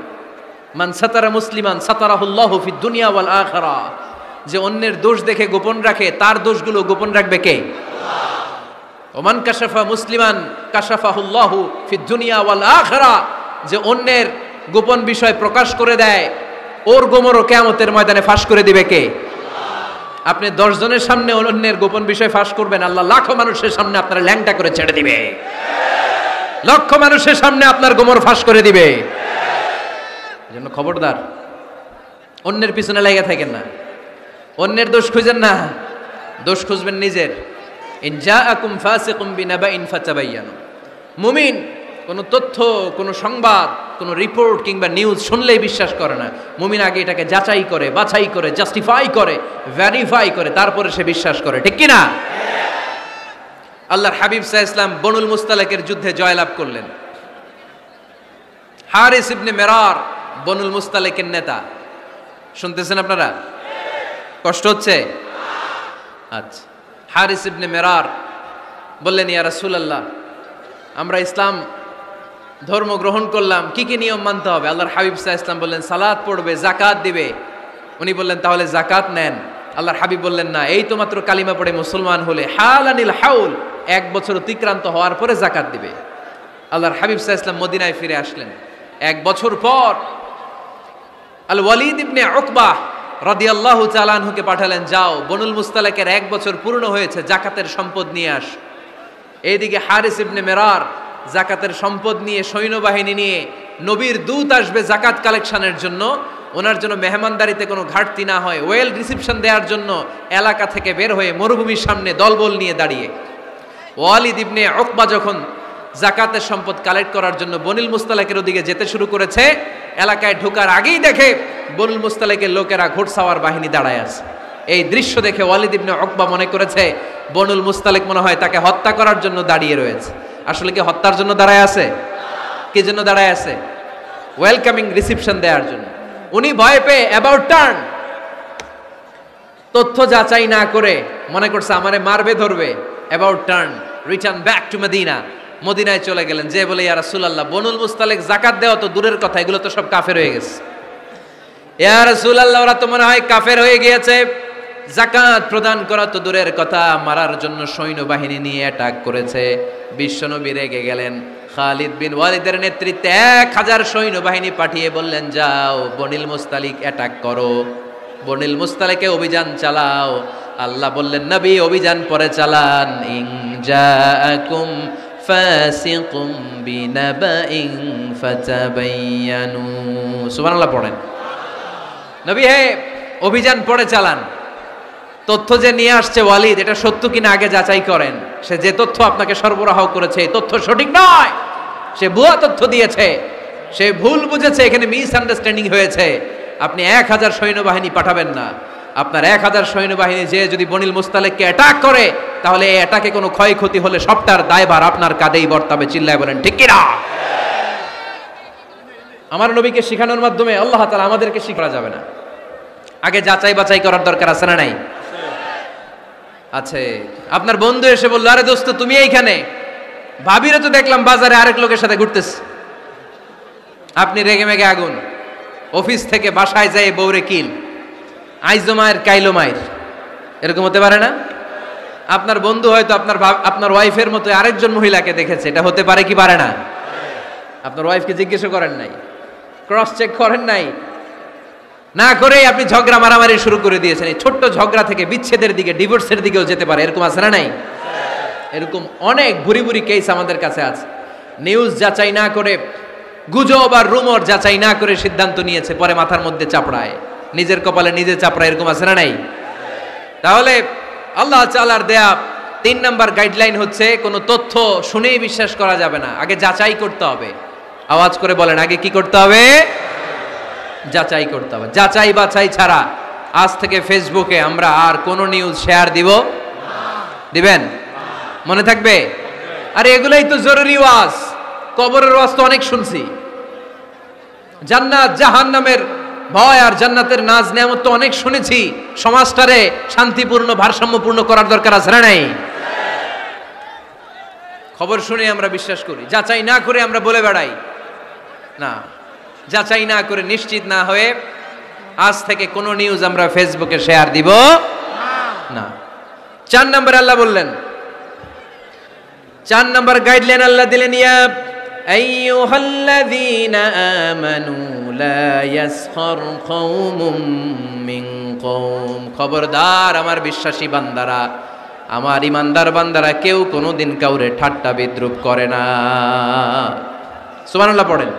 মান সাতারা মুসলিমান সাতারাহুল্লাহু ফিদ দুনিয়া ওয়াল আখিরা। যে অন্যের দোষ দেখে গোপন রাখে, তার দোষগুলো গোপন রাখবে কে? ওমান কাশাফা মুসলিমান কাশাফাহুল্লাহু ফিদ দুনিয়া ওয়াল আখিরা। যে অন্যের গোপন বিষয় প্রকাশ করে দেয়, ওর গোমরও কিয়ামতের ময়দানে ফাঁস করে দিবে কে? আপনি 10 জনের সামনে অন্যের গোপন বিষয় ফাঁস করবেন, আল্লাহ লাখো মানুষের সামনে আপনার ল্যাংটা করে ছেড়ে দিবে। লক্ষ মানুষের সামনে আপনার গোমর ফাঁস করে দিবে। এজন্য খবরদার, অন্যের পিছনে লেগে থাকেন না, অন্যের দোষ খুঁজেন না, দোষ খুঁজবেন নিজের। ইন জাআকুম ফাসিকুম বিনাবাইন ফাতাবায়ানু। মুমিন কোনো তথ্য, কোনো সংবাদ, কোনো রিপোর্ট কিংবা নিউজ শুনলেই বিশ্বাস করে না। মুমিন আগে এটাকে যাচাই করে, বাছাই করে, জাস্টিফাই করে, ভেরিফাই করে, তারপরে সে বিশ্বাস করে। ঠিক কিনা? আল্লাহর হাবিব সাল্লাল্লাহু আলাইহি ওয়াসাল্লাম বনুল মুস্তালাকের যুদ্ধে জয়লাভ করলেন। হারিস ইবনে মিরার বনুল মুস্তালাকের নেতা। শুনতেছেন আপনারা? কষ্ট হচ্ছে? আচ্ছা। হারিস ইবনে মিরার বললেন, ইয়া রাসূলুল্লাহ, আমরা ইসলাম ধর্ম গ্রহণ করলাম, কি কি নিয়ম মানতে হবে? আল্লাহর হাবিব সাল্লাল্লাহু আলাইহি ওয়াসাল্লাম বললেন, সালাত পড়বে, যাকাত দিবে। উনি বললেন, তাহলে যাকাত নেন। আল্লাহর হাবিব বললেন, না, এই তো মাত্র কালিমা পড়ে মুসলমান হলে, হালানিল হাউল, 1 বছর অতিক্রান্ত হওয়ার পরে যাকাত দিবে। আল্লাহর হাবিব সাল্লাল্লাহু আলাইহি ওয়াসাল্লাম মদিনায় ফিরে আসলেন। 1 বছর পর আল ওয়ালিদ ইবনে উকবাহ রাদিয়াল্লাহু তাআলা আনহুকে পাঠালেন, যাও বনুল মুস্তালাকের 1 বছর পূর্ণ হয়েছে, যাকাতের সম্পদ নিয়ে আস। এইদিকে হারিস ইবনে মিরার যাকাতের সম্পদ নিয়ে, সৈন্যবাহিনী নিয়ে, নবীর দূত আসবে যাকাত কালেকশনের জন্য, ওনার জন্য মেহমানদারিতে কোনো ঘাটতি না হয়, ওয়েল রিসিপশন দেওয়ার জন্য এলাকা থেকে বের হয়ে মরুভূমির সামনে দলবল নিয়ে দাঁড়িয়ে। ওয়ালিদ ইবনে উকবা যখন যাকাতের সম্পদ কালেক্ট করার জন্য বনুল মুস্তালাকের ওদিকে যেতে শুরু করেছে, এলাকায় ঢোকার আগেই দেখে বনুল মুস্তালাকের লোকেরা ঘোড়সাওয়ার বাহিনী দাঁড়ায় আছে। এই দৃশ্য দেখে ওয়ালিদ ইবনে উকবা মনে করেছে বনুল মুস্তালিক মনে হয় তাকে হত্যা করার জন্য দাঁড়িয়ে রয়েছে। আসলে কি হত্যার জন্য দাঁড়ায় আছে? কি জন্য দাঁড়ায় আছে? ওয়েলকামিং রিসিপশন দেওয়ার জন্য। উনি ভয় পেয়ে অ্যাবাউট টার্ন, তথ্য যাচাই না করে মনে করছে আমারে মারবে, ধরবে, about turn, return back to Medina. মদিনায় চলে গেলেন, যে বলে, ইয়া রাসূলুল্লাহ, বনুল মুস্তালিক যাকাত দেওয়া তো দূরের কথা, এগুলো তো সব কাফের হয়ে গেছে। ইয়া রাসূলুল্লাহ, ওরা তো মনে হয় কাফের হয়ে গিয়েছে, যাকাত প্রদান করা তো দূরের কথা, মারার জন্য সৈন্যবাহিনী নিয়ে অ্যাটাক করেছে। বিশ্বনবী রেগে গেলেন। খালিদ বিন ওয়ালিদের নেতৃত্বে 1000 সৈন্যবাহিনী পাঠিয়ে বললেন, যাও বনুল মুস্তালিক অ্যাটাক করো, বনুল মুস্তালিকে অভিযান চালাও। আল্লাহ বললেন, নবী অভিযান পরে চালান। ইন জাআকুম ফাসিকুম বিনাবাইন ফাতাবায়ানু। সুবহানাল্লাহ পড়েন। নবী হে, অভিযান পরে চালান। তথ্য যে নিয়ে আসছে ওয়ালিদ, এটা সত্য কিনা আগে যাচাই করেন। সে যে তথ্য আপনাকে সরবরাহ করেছে, এই তথ্য সঠিক নয়, সে ভুয়া তথ্য দিয়েছে, সে ভুল বুঝেছে, এখানে মিস আন্ডারস্ট্যান্ডিং হয়েছে। আপনি 1000 সৈন্যবাহিনী পাঠাবেন না। আপনার 1000 সৈন্যবাহিনী যে যদি বনুল মুস্তালিককে অ্যাটাক করে, তাহলে এই অ্যাটাকে কোনো ক্ষয়ক্ষতি হলে সবটার দায়ভার আপনার কাঁধেই বর্তাবে। চিল্লায় বলেন ঠিক কিনা? আমার নবীকে শেখানোর মাধ্যমে আল্লাহ তাআলা আমাদেরকে শিখা যাবে না। আগে যাচাই বাছাই করার দরকার আছে না নাই? আছে। আপনার বন্ধু এসে বললো, আরে দোস্ত তুমি এইখানে, ভাবিরে তো দেখলাম বাজারে আরেক লোকের সাথে ঘুরতেছে। আপনি রেগে মেগে আগুন, অফিস থেকে বাসায় যায় বউরে কিল, আইজো মায়ের কাইলো মায়ের, এরকম হতে পারে না? আপনার বন্ধু হয়তো আপনার ওয়াইফের মতো আরেকজন মহিলাকে দেখেছে, এটা হতে পারে কি পারে না? আপনার ওয়াইফকে জিজ্ঞেস করেন নাই, ক্রস চেক করেন নাই, না করেই আপনি ঝগড়া মারামারি শুরু করে দিয়েছেন। এই ছোট্ট ঝগড়া থেকে বিচ্ছেদের দিকে, ডিভোর্সের দিকেও যেতে পারে, এরকম আছে না নাই? এরকম অনেক বুড়ি বুড়ি কেস আমাদের কাছে আছে। নিউজ যাচাই না করে, গুজব আর রুমর যাচাই না করে সিদ্ধান্ত নিয়েছে, পরে মাথার মধ্যে চাপড়ায়, নিজের কপালে নিজে চাপড়ায়, এরকম আছে না নাই? তাহলে আল্লাহ তাআলার দেয়া 3 নাম্বার গাইডলাইন হচ্ছে, কোনো তথ্য শুনেই বিশ্বাস করা যাবে না, আগে যাচাই করতে হবে। আওয়াজ করে বলেন, আগে কি করতে হবে? যাচাই করতে হবে। যাচাই বাছাই ছাড়া আজ থেকে ফেসবুকে আমরা আর কোনো নিউজ শেয়ার দিব? দিবেন? মনে থাকবে? আরে এগুলাই তো জরুরি ওয়াজ। কবরের ওয়াজ তো অনেক শুনছি, জান্নাত জাহান্নামের ভয় আর জান্নাতের নাজ নেয়ামত তো অনেক শুনেছি। সমাজটারে শান্তিপূর্ণ, ভারসাম্যপূর্ণ করার দরকার আছে না নাই? খবর শুনে আমরা বিশ্বাস করি, যাচাই না করে আমরা বলে বেড়াই না। যাচাই না করে, নিশ্চিত না হয়ে আজ থেকে কোনো নিউজ আমরা ফেসবুকে শেয়ার দিব না। 4 নম্বর আল্লাহ বললেন, 4 নম্বর গাইডলাইন আল্লাহ দিলেন, ইয়া আইয়ুহাল্লাযীনা আমানু লা ইয়াসখার কওমুম মিন কওম। খবরদার আমার বিশ্বাসী বান্দারা, আমার ইমানদার বান্দারা, কেউ কোনোদিন কাউরে ঠাট্টা বিদ্রূপ করে না। সুবহানাল্লাহ পড়েন।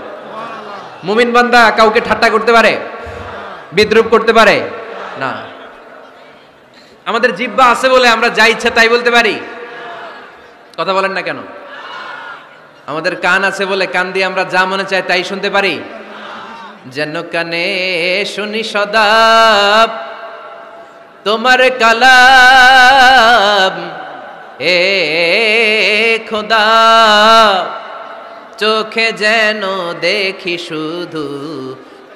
মুমিন বান্দা কাউকে ঠাট্টা করতে পারে? বিদ্রূপ করতে পারে না। আমাদের জিহ্বা আছে বলে আমরা যা ইচ্ছা তাই বলতে পারি? কথা বলেন না কেন? আমাদের কান আছে বলে কান দিয়ে আমরা যা মনে চাই তাই শুনতে পারি? যেন কানে শুনি সদা তোমার কালাম, এ খোদা চোখে যেন দেখি শুধু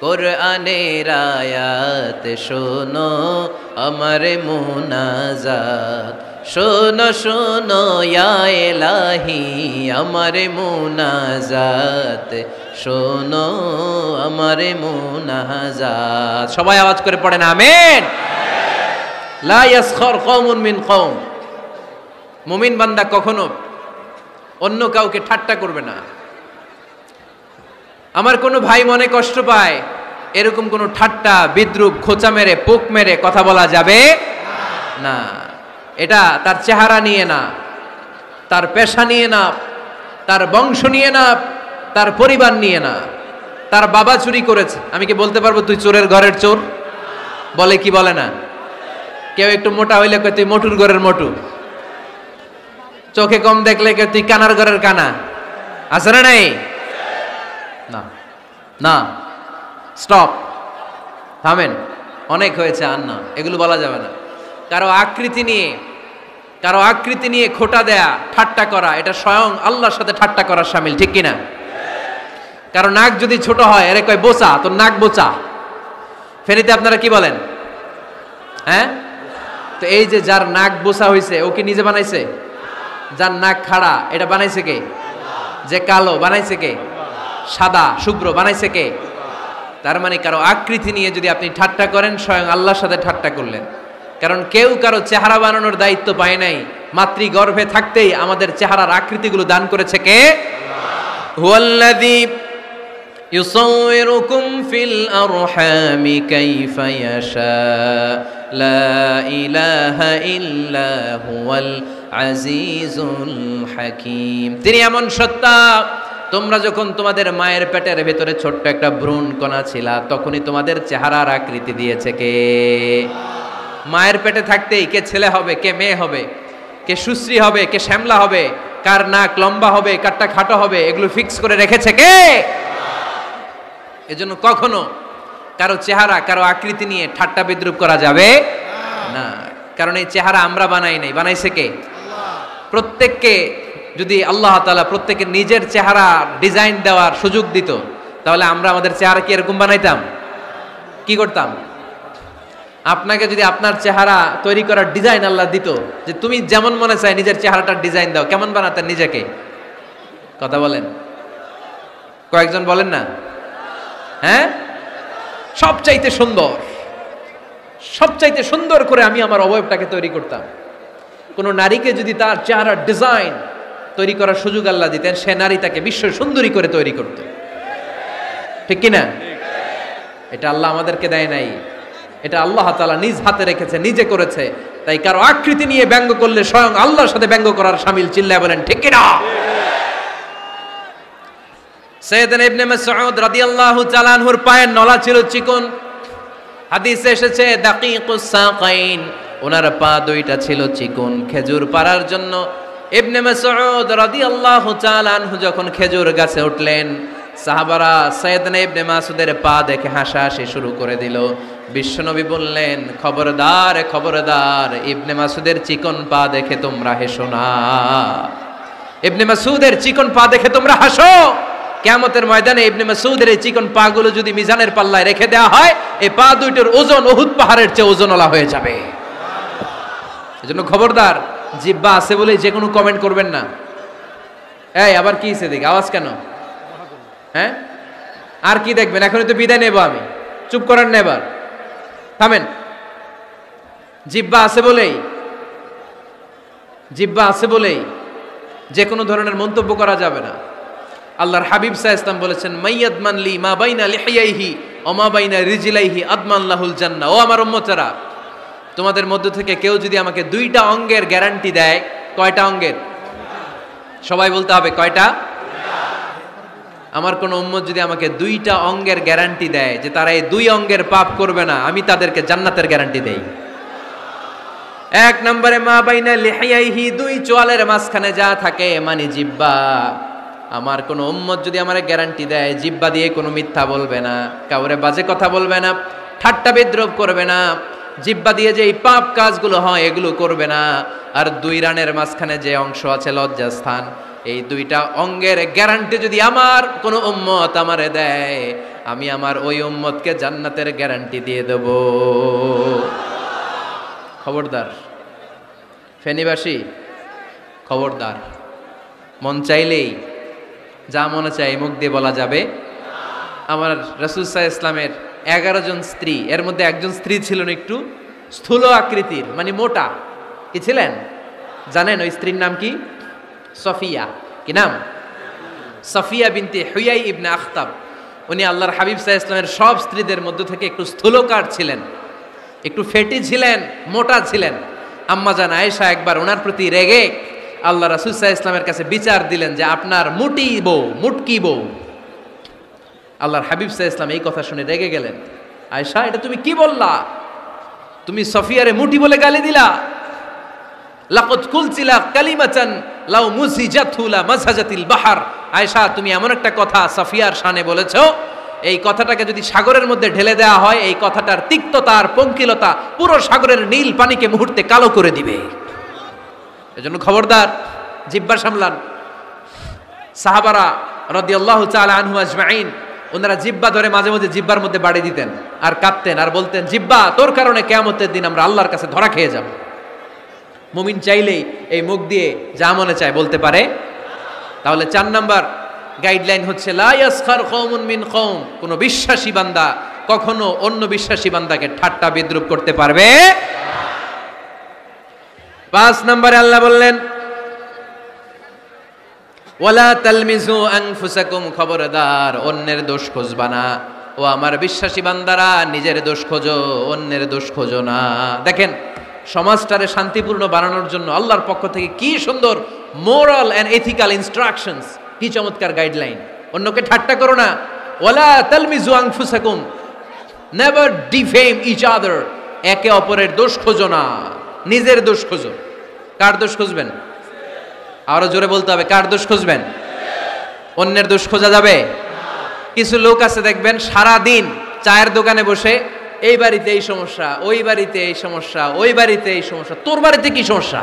কোরআনের আয়াত। শোনো আমার মুনাজাত, শোনো শোনো ইয়া ইলাহি আমার মুনাজাত, শোনো আমার মুনাজাত। সবাই আওয়াজ করে পড়েন আমিন। লা ইয়াসখার কওমুন মিন কওম। মুমিন বান্দা কখনো অন্য কাউকে ঠাট্টা করবে না। আমার কোনো ভাই মনে কষ্ট পায়, এরকম কোনো ঠাট্টা বিদ্রূপ, খোঁচা মেরে, পোক মেরে কথা বলা যাবে না। এটা তার চেহারা নিয়ে না, তার পেশা নিয়ে না, তার বংশ নিয়ে না, তার পরিবার নিয়ে না। তার বাবা চুরি করেছে, আমি কি বলতে পারবো তুই চোরের ঘরের চোর? বলে কি বলে না? কেউ একটু মোটা হইলে কয় তুই মোটুর ঘরের মোটু, চোখে কম দেখলে কেউ তুই কানার ঘরের কানা। আছে না নাই? না না, স্টপ, থামেন, অনেক হয়েছে, আর না, এগুলো বলা যাবে না। কারো আকৃতি নিয়ে খোটা দেয়া, ঠাট্টা করা, এটা স্বয়ং আল্লাহর সাথে ঠাট্টা করার শামিল, ঠিক কিনা? কারো নাক যদি ছোট হয়, এরে কয় বোচা, তোর নাক বোচা। ফেনীতে আপনারা কি বলেন? হ্যাঁ, তো এই যে যার নাক বোচা হয়েছে, ও কি নিজে বানাইছে? যার নাক খাড়া, এটা বানাইছে কে? যে কালো, বানাইছে কে? সাদা শুভ্র, বানাইছে কে? তার মানে কারো আকৃতি নিয়ে যদি আপনি ঠাট্টা করেন, স্বয়ং আল্লাহর সাথে ঠাট্টা করলেন। কারণ কেউ কারো চেহারা বানানোর দায়িত্ব পায় নাই। মাতৃগর্ভে থাকতেই আমাদের চেহারার আকৃতিগুলো দান করেছে কে? হুয়াল্লাযী ইউসাউইরুকুম ফিল আরহামি কাইফা ইয়াশা লা ইলাহা ইল্লা হুয়াল আজিজুল হাকীম। তিনি এমন সত্তা, তোমরা যখন তোমাদের মায়ের পেটের ভেতরে ছোট্ট একটা ভ্রূণ কণা ছিলা, তখনই তোমাদের চেহারার আকৃতি দিয়েছে কে? মায়ের পেটে থাকতেই কে ছেলে হবে, কে মেয়ে হবে, কে সুশ্রী হবে, কে শ্যামলা হবে, কার নাক লম্বা হবে, কারটা খাটো হবে, এগুলো ফিক্স করে রেখেছে কে? এজন্য কখনো কারো চেহারা, কারো আকৃতি নিয়ে ঠাট্টা বিদ্রূপ করা যাবে না। কারণ এই চেহারা আমরা বানাই নাই, বানাইছে কে? প্রত্যেককে যদি আল্লাহ তাআলা প্রত্যেকের নিজের চেহারা ডিজাইন দেওয়ার সুযোগ দিত, তাহলে আমরা আমাদের চেহারা কি এরকম বানাইতাম? কি করতাম? আপনাকে যদি আপনার চেহারা তৈরি করার ডিজাইন আল্লাহ দিত, যে তুমি যেমন মনে চাই নিজের চেহারাটার ডিজাইন দাও, কেমন বানাতেন নিজেকে? কথা বলেন, কয়েকজন বলেন না? হ্যাঁ, সবচাইতে সুন্দর করে আমি আমার অবয়বটাকে তৈরি করতাম। কোন নারীকে যদি তার চেহারার ডিজাইন তৈরি করার সুযোগ আল্লাহ দিতেন, সে নারী তাকে বিশ্ব সুন্দরী করে তৈরি করত। ঠিক কিনা? এটা আল্লাহ আমাদেরকে দেয় নাই, এটা আল্লাহ তাআলা নিজ হাতে রেখেছে, নিজে করেছে। তাই কারো আকৃতি নিয়ে ব্যঙ্গ করলে স্বয়ং আল্লাহর সাথে ব্যঙ্গ করার শামিল। চিল্লায় বলেন ঠিক কিনা? সাইয়েদনা ইবনে মাসউদ রাদিয়াল্লাহু তাআলা আনহুর পায়ের নলা ছিল চিকন। হাদিসে এসেছে দাকিকুস সাকাইন, ওনার পা দুইটা ছিল চিকন। খেজুর পাড়ার জন্য ইবনে মাসউদ রাদিয়াল্লাহু তাআলা আনহু যখন খেজুর গাছে উঠলেন, সাহাবারা সাইয়েদনা ইবনে মাসউদের পা দেখে হাসাহাসি শুরু করে দিল। বিশ্বনবী বললেন, খবরদার খবরদার, ইবনে মাসউদের চিকন পা দেখে তোমরা হেসো না। ইবনে মাসউদের চিকন পা দেখে তোমরা হাসো। কিয়ামতের ময়দানে ইবনে মাসউদের এই চিকন পা গুলো যদি মিজানের পাল্লায় রেখে দেওয়া হয়, এই পা দুইটার ওজন উহুদ পাহাড়ের চেয়ে ওজনওয়ালা হয়ে যাবে। এজন্য খবরদার, জিহ্বা আছে বলে যে কোনো কমেন্ট করবেন না। এই আবার কি হইছে দেখি, আওয়াজ কেন? হ্যাঁ, আর কি দেখবেন? এখনই তো বিদায় নেব আমি, চুপ করেন না, এবার থামেন। জিহ্বা আছে বলেই যে কোনো ধরনের মন্তব্য করা যাবে না। আল্লাহর হাবিব সাল্লাল্লাহু আলাইহি ওয়াসাল্লাম বলেছেন, মাইয়াদমান লি মা বাইনা লিহিয়াইহি ওয়া মা বাইনা রিজলাইহি আদমান লাহুল জান্নাহ। ও আমার উম্মতেরা, তোমাদের মধ্য থেকে কেউ যদি আমাকে দুইটা অঙ্গের গ্যারান্টি দেয়, কয়টা অঙ্গের? সবাই বলতে হবে, কয়টা? আমার কোন উম্মত যদি আমাকে দুইটা অঙ্গের গ্যারান্টি দেয় যে তারা এই দুই অঙ্গের পাপ করবে না, আমি তাদেরকে জান্নাতের গ্যারান্টি দেই। এক নম্বরে মা বাইনা লিহিয়াইহি, দুই চোয়ালের মাঝখানে যা থাকে মানে জিহ্বা। আমার কোন উম্মত যদি আমার গ্যারান্টি দেয় জিহ্বা দিয়ে কোনো মিথ্যা বলবে না, কাউরে বাজে কথা বলবে না, ঠাট্টা বিদ্রূপ করবে না, জিহ্বা দিয়ে যে এই পাপ কাজগুলো হয় এগুলো করবে না, আর দুই রানের মাঝখানে যে অংশ আছে লজ্জাস্থান, এই দুইটা অঙ্গের গ্যারান্টি যদি আমার কোন উম্মত আমারে দেয়, আমি আমার ওই উম্মতকে জান্নাতের গ্যারান্টি দিয়ে দেব। খবরদার ফেনীবাসী, খবরদার। মন চাইলেই যা মনে চাই মুখ দিয়ে বলা যাবে। আমার রাসূল সাল্লাল্লাহু আলাইহি ওয়াসাল্লামের 11 জন স্ত্রী, এর মধ্যে একজন স্ত্রী ছিলেন একটু স্থূল আকৃতির, মানে মোটা। কি ছিলেন জানেন? ওই স্ত্রীর নাম কি? সফিয়া। কি নাম? সফিয়া বিনতে হুয়াই ইবনে আখতাব। উনি আল্লাহর হাবিব সাল্লাল্লাহু আলাইহি ওয়াসাল্লামের সব স্ত্রীদের মধ্যে থেকে একটু স্থূলকার ছিলেন, একটু ফেটি ছিলেন, মোটা ছিলেন। আম্মাজান আয়েশা একবার ওনার প্রতি রেগে আল্লাহ রাসূল সাল্লাল্লাহু আলাইহি ওয়াসাল্লামের কাছে বিচার দিলেন যে আপনার মুটকি বউ। আল্লাহর হাবিব সাল্লাল্লাহু আলাইহি ওয়াসাল্লাম এই কথা শুনে রেগে গেলেন। আয়েশা, এটা তুমি কি বললা? তুমি সফিয়ারে মুটি বলে গালি দিলা। লাকাদ কুলতিলা কালিমাতান লাউ মুসিজাতু লা মাসহাজাতিল বাহর। আয়েশা, তুমি এমন একটা কথা সফিয়ার শানে বলেছো, এই কথাটাকে যদি সাগরের মধ্যে ঢেলে দেওয়া হয়, এই কথাটার তিক্ততা আর পঙ্কিলতা পুরো সাগরের নীল পানিকে মুহূর্তে কালো করে দিবে। এজন্য খবরদার, জিহ্বা সামলান। সাহাবারা রাদিয়াল্লাহু তাআলা আনহু আজমাইন, ওনারা জিহ্বা ধরে মাঝে মাঝে জিহ্বার মধ্যে বাড়ি দিতেন আর কাঁদতেন আর বলতেন, জিহ্বা, তোর কারণে কিয়ামতের দিন আমরা আল্লাহর কাছে ধরা খেয়ে যাব। মুমিন চাইলেই এই মুখ দিয়ে যা মনে চায় বলতে পারে। তাহলে 4 নাম্বার গাইডলাইন হচ্ছে লা ইয়াসখার কওমুন মিন কওম, কোন বিশ্বাসী বান্দা কখনো অন্য বিশ্বাসী বান্দাকে ঠাট্টা বিদ্রূপ করতে পারবে। 5 নম্বরে আল্লাহ বললেন, ওয়ালা তালমিজু আনফুসাকুম, খবরদার অন্যের দোষ খুঁজবা না। ও আমার বিশ্বাসী বান্দারা, নিজের দোষ খোঁজো, অন্যের দোষ খোঁজো না। দেখেন সমাজটারে শান্তিপূর্ণ বানানোর জন্য আল্লাহর পক্ষ থেকে কি সুন্দর মোরাল এন্ড এথিক্যাল ইনস্ট্রাকশনস, কি চমৎকার গাইডলাইন। অন্যকে ঠাট্টা করো না। ওয়ালা তালমিজু আনফুসাকুম, নেভার ডিফেম ইচ আদার, একে অপরের দোষ খোঁজো না, নিজের দোষ খোঁজো। কার দোষ খুঁজবেন? আরো জোরে বলতে হবে, কার দোষ খুঁজবেন? অন্যের দোষ খোঁজা যাবে? কিছু লোক আছে দেখবেন সারা দিন চায়ের দোকানে বসে, এই বাড়িতে এই সমস্যা, ওই বাড়িতে এই সমস্যা, ওই বাড়িতে এই সমস্যা, তোর বাড়িতে কি সমস্যা?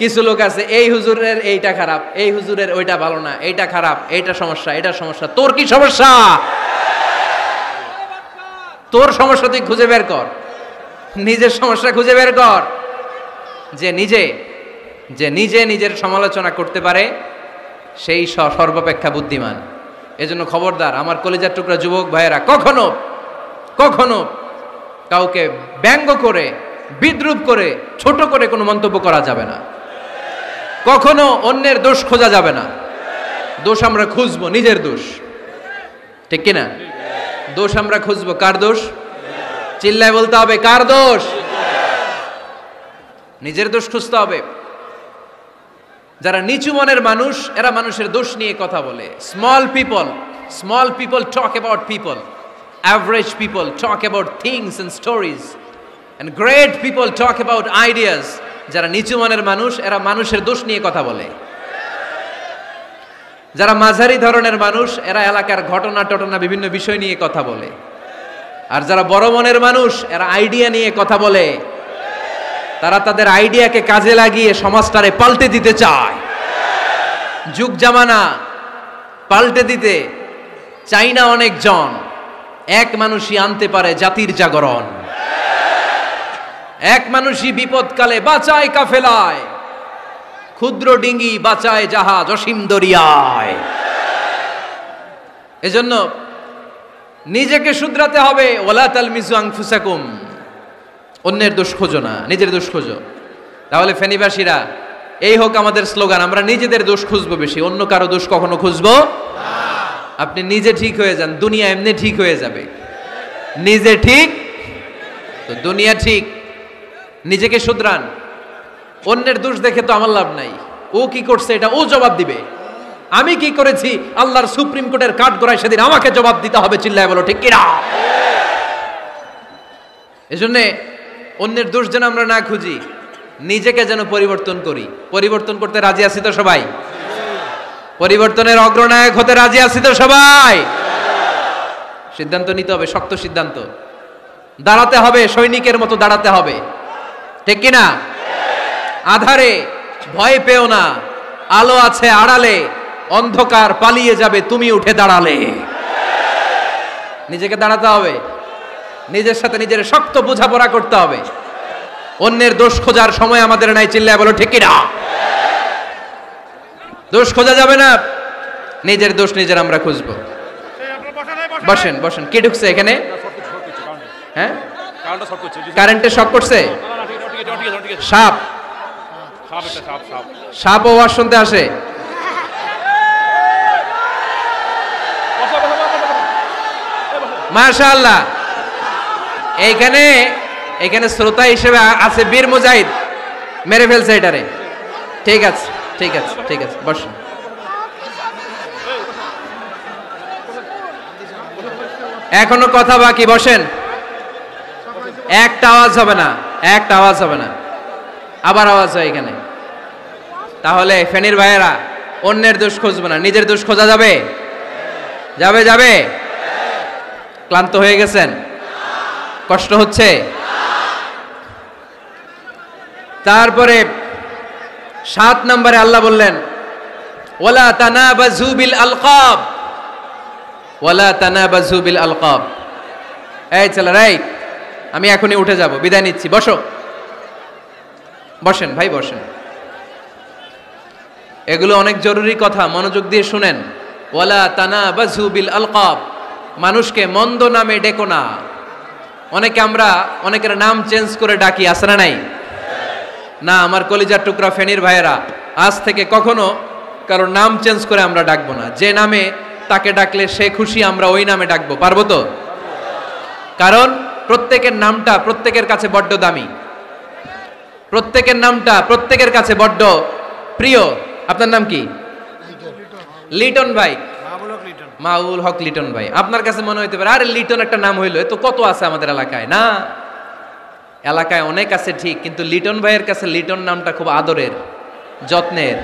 কিছু লোক আছে এই হুজুরের এইটা খারাপ, এই হুজুরের ওইটা ভালো না, এইটা খারাপ, এইটা সমস্যা, এটা সমস্যা, তোর কি সমস্যা? তোর সমস্যা তুই খুঁজে বের কর, নিজের সমস্যা খুঁজে বের কর। যে নিজে নিজের সমালোচনা করতে পারে সেই সর্বাপেক্ষা বুদ্ধিমান। এজন্য খবরদার আমার কলিজার টুকরা যুবক ভাইয়েরা, কখনো কখনো কাউকে ব্যঙ্গ করে, বিদ্রূপ করে, ছোট করে কোনো মন্তব্য করা যাবে না। কখনো অন্যের দোষ খোঁজা যাবে না। দোষ আমরা খুঁজবো, নিজের দোষ, ঠিক কিনা? দোষ আমরা খুঁজবো, কার দোষ? চিল্লায় বলতে হবে, কার দোষ? নিজের দোষ খুঁজতে হবে। যারা নিচু মনের মানুষ, এরা মানুষের দোষ নিয়ে কথা বলে। Small people talk about people, average people talk about things and stories, and great people talk about ideas. যারা নিচু মনের মানুষ, এরা মানুষের দোষ নিয়ে কথা বলে। যারা মাঝারি ধরনের মানুষ, এরা এলাকার ঘটনা টটনা বিভিন্ন বিষয় নিয়ে কথা বলে। আর যারা বড় মনের মানুষ, এরা আইডিয়া নিয়ে কথা বলে। তারা তাদের আইডিয়াকে কাজে লাগিয়ে সমাজটারে পাল্টে দিতে চায়। যুগ জামানা পাল্টে দিতে চাই না অনেকজন, এক মানুষই আনতে পারে জাতির জাগরণ। এক মানুষই বিপদকালে বাঁচায় কাফেলায়, ক্ষুদ্র ডিঙ্গি বাঁচায় জাহাজ অসীম দরিয়ায়। এজন্য নিজেকে শুধরাতে হবে। ওয়ালা তালমিজু আনফুসাকুম, অন্যের দোষ খোঁজো না, নিজের দোষ খোঁজো। তাহলে ফেনীবাসীরা, এই হোক আমাদের স্লোগান, আমরা নিজেদের দোষ খুঁজবো বেশি, অন্য কারো দোষ কখনো খুঁজবো না। আপনি নিজে ঠিক হয়ে যান, দুনিয়া এমনি ঠিক হয়ে যাবে। নিজে ঠিক তো দুনিয়া ঠিক। নিজেকে শুধরান। অন্যের দোষ দেখে তো আমার লাভ নাই। ও কি করছে এটা ও জবাব দিবে, আমি কি করেছি আল্লাহর সুপ্রিম কোর্টের কাঠগড়ায় সেদিন আমাকে জবাব দিতে হবে। চিল্লায় বলো ঠিক কিনা? এজন্যে অন্যের দোষ যেন আমরা না খুঁজি, নিজেকে যেন পরিবর্তন করি। পরিবর্তন করতে রাজি আছি তো সবাই? পরিবর্তনের অগ্রনায়ক হতে রাজি আছি তো সবাই? সিদ্ধান্ত নিতে হবে, শক্ত সিদ্ধান্ত। দাঁড়াতে হবে, সৈনিকের মতো দাঁড়াতে হবে, ঠিক কিনা? আধারে ভয় পেও না, আলো আছে আড়ালে, অন্ধকার পালিয়ে যাবে তুমি উঠে দাঁড়ালে। নিজেকে দাঁড়াতে হবে, নিজের সাথে নিজের শক্ত বোঝাপড়া করতে হবে। অন্যের দোষ খোঁজার সময় আমাদের নাই। চিল্লায় বলো ঠিক কিনা? দোষ খোঁজা যাবে না, নিজের দোষ নিজের আমরা খুঁজবো। বসেন বসেন। কে ঢুকছে এখানে? হ্যাঁ, কারেন্টে শক করছে। সাপ, সাপ আওয়াজ শুনতে আসে। মাশাআল্লাহ। এইখানে শ্রোতা হিসেবে আছে বীর মুজাহিদ, মেরে ফেলছে এটারে। ঠিক আছে ঠিক আছে ঠিক আছে, বসেন। এখনো কথা বাকি, বসেন। একটা আওয়াজ হবে না, একটা আওয়াজ হবে না। আবার আওয়াজ হয় এখানে। তাহলে ফেনীর ভাইয়েরা, অন্যের দোষ খুঁজবো না, নিজের দোষ খোঁজা যাবে? যাবে যাবে? ক্লান্ত হয়ে গেছেন? কষ্ট হচ্ছে? তারপরে 7 নম্বরে আল্লাহ বললেন, ওয়ালা তানাবাজু বিল আলকাব, ওয়ালা তানাবাজু বিল আলকাব। এই ছেলেরা, আমি এখনই উঠে যাব, বিদায় নিচ্ছি। বসো, বসেন ভাই, বসেন। এগুলো অনেক জরুরি কথা, মনোযোগ দিয়ে শুনেন। ওয়ালা তানাবাজু বিল আলকাব, মানুষকে মন্দ নামে ডেকো না। অনেকের নাম চেঞ্জ করে ডাকি, আছে না নাই? না, আমার কলিজার টুকরা ফেনীর ভাইয়েরা, আজ থেকে কখনো কারোর নাম চেঞ্জ করে আমরা ডাকবো না। যে নামে তাকে ডাকলে সে খুশি, আমরা ওই নামে ডাকবো। পারবো তো? কারণ প্রত্যেকের নামটা প্রত্যেকের কাছে বড্ড দামি, প্রত্যেকের নামটা প্রত্যেকের কাছে বড্ড প্রিয়। আপনার নাম কি? লিটন ভাই, মাউল হক লিটন ভাই। আপনার কাছে মনে হইতে পারে, আরে লিটন একটা নাম হইলো, তো কত আছে আমাদের এলাকায়। না, এলাকায় অনেক আছে ঠিক, কিন্তু লিটন ভাইয়ের কাছে লিটন নামটা খুব আদরের, যত্নের,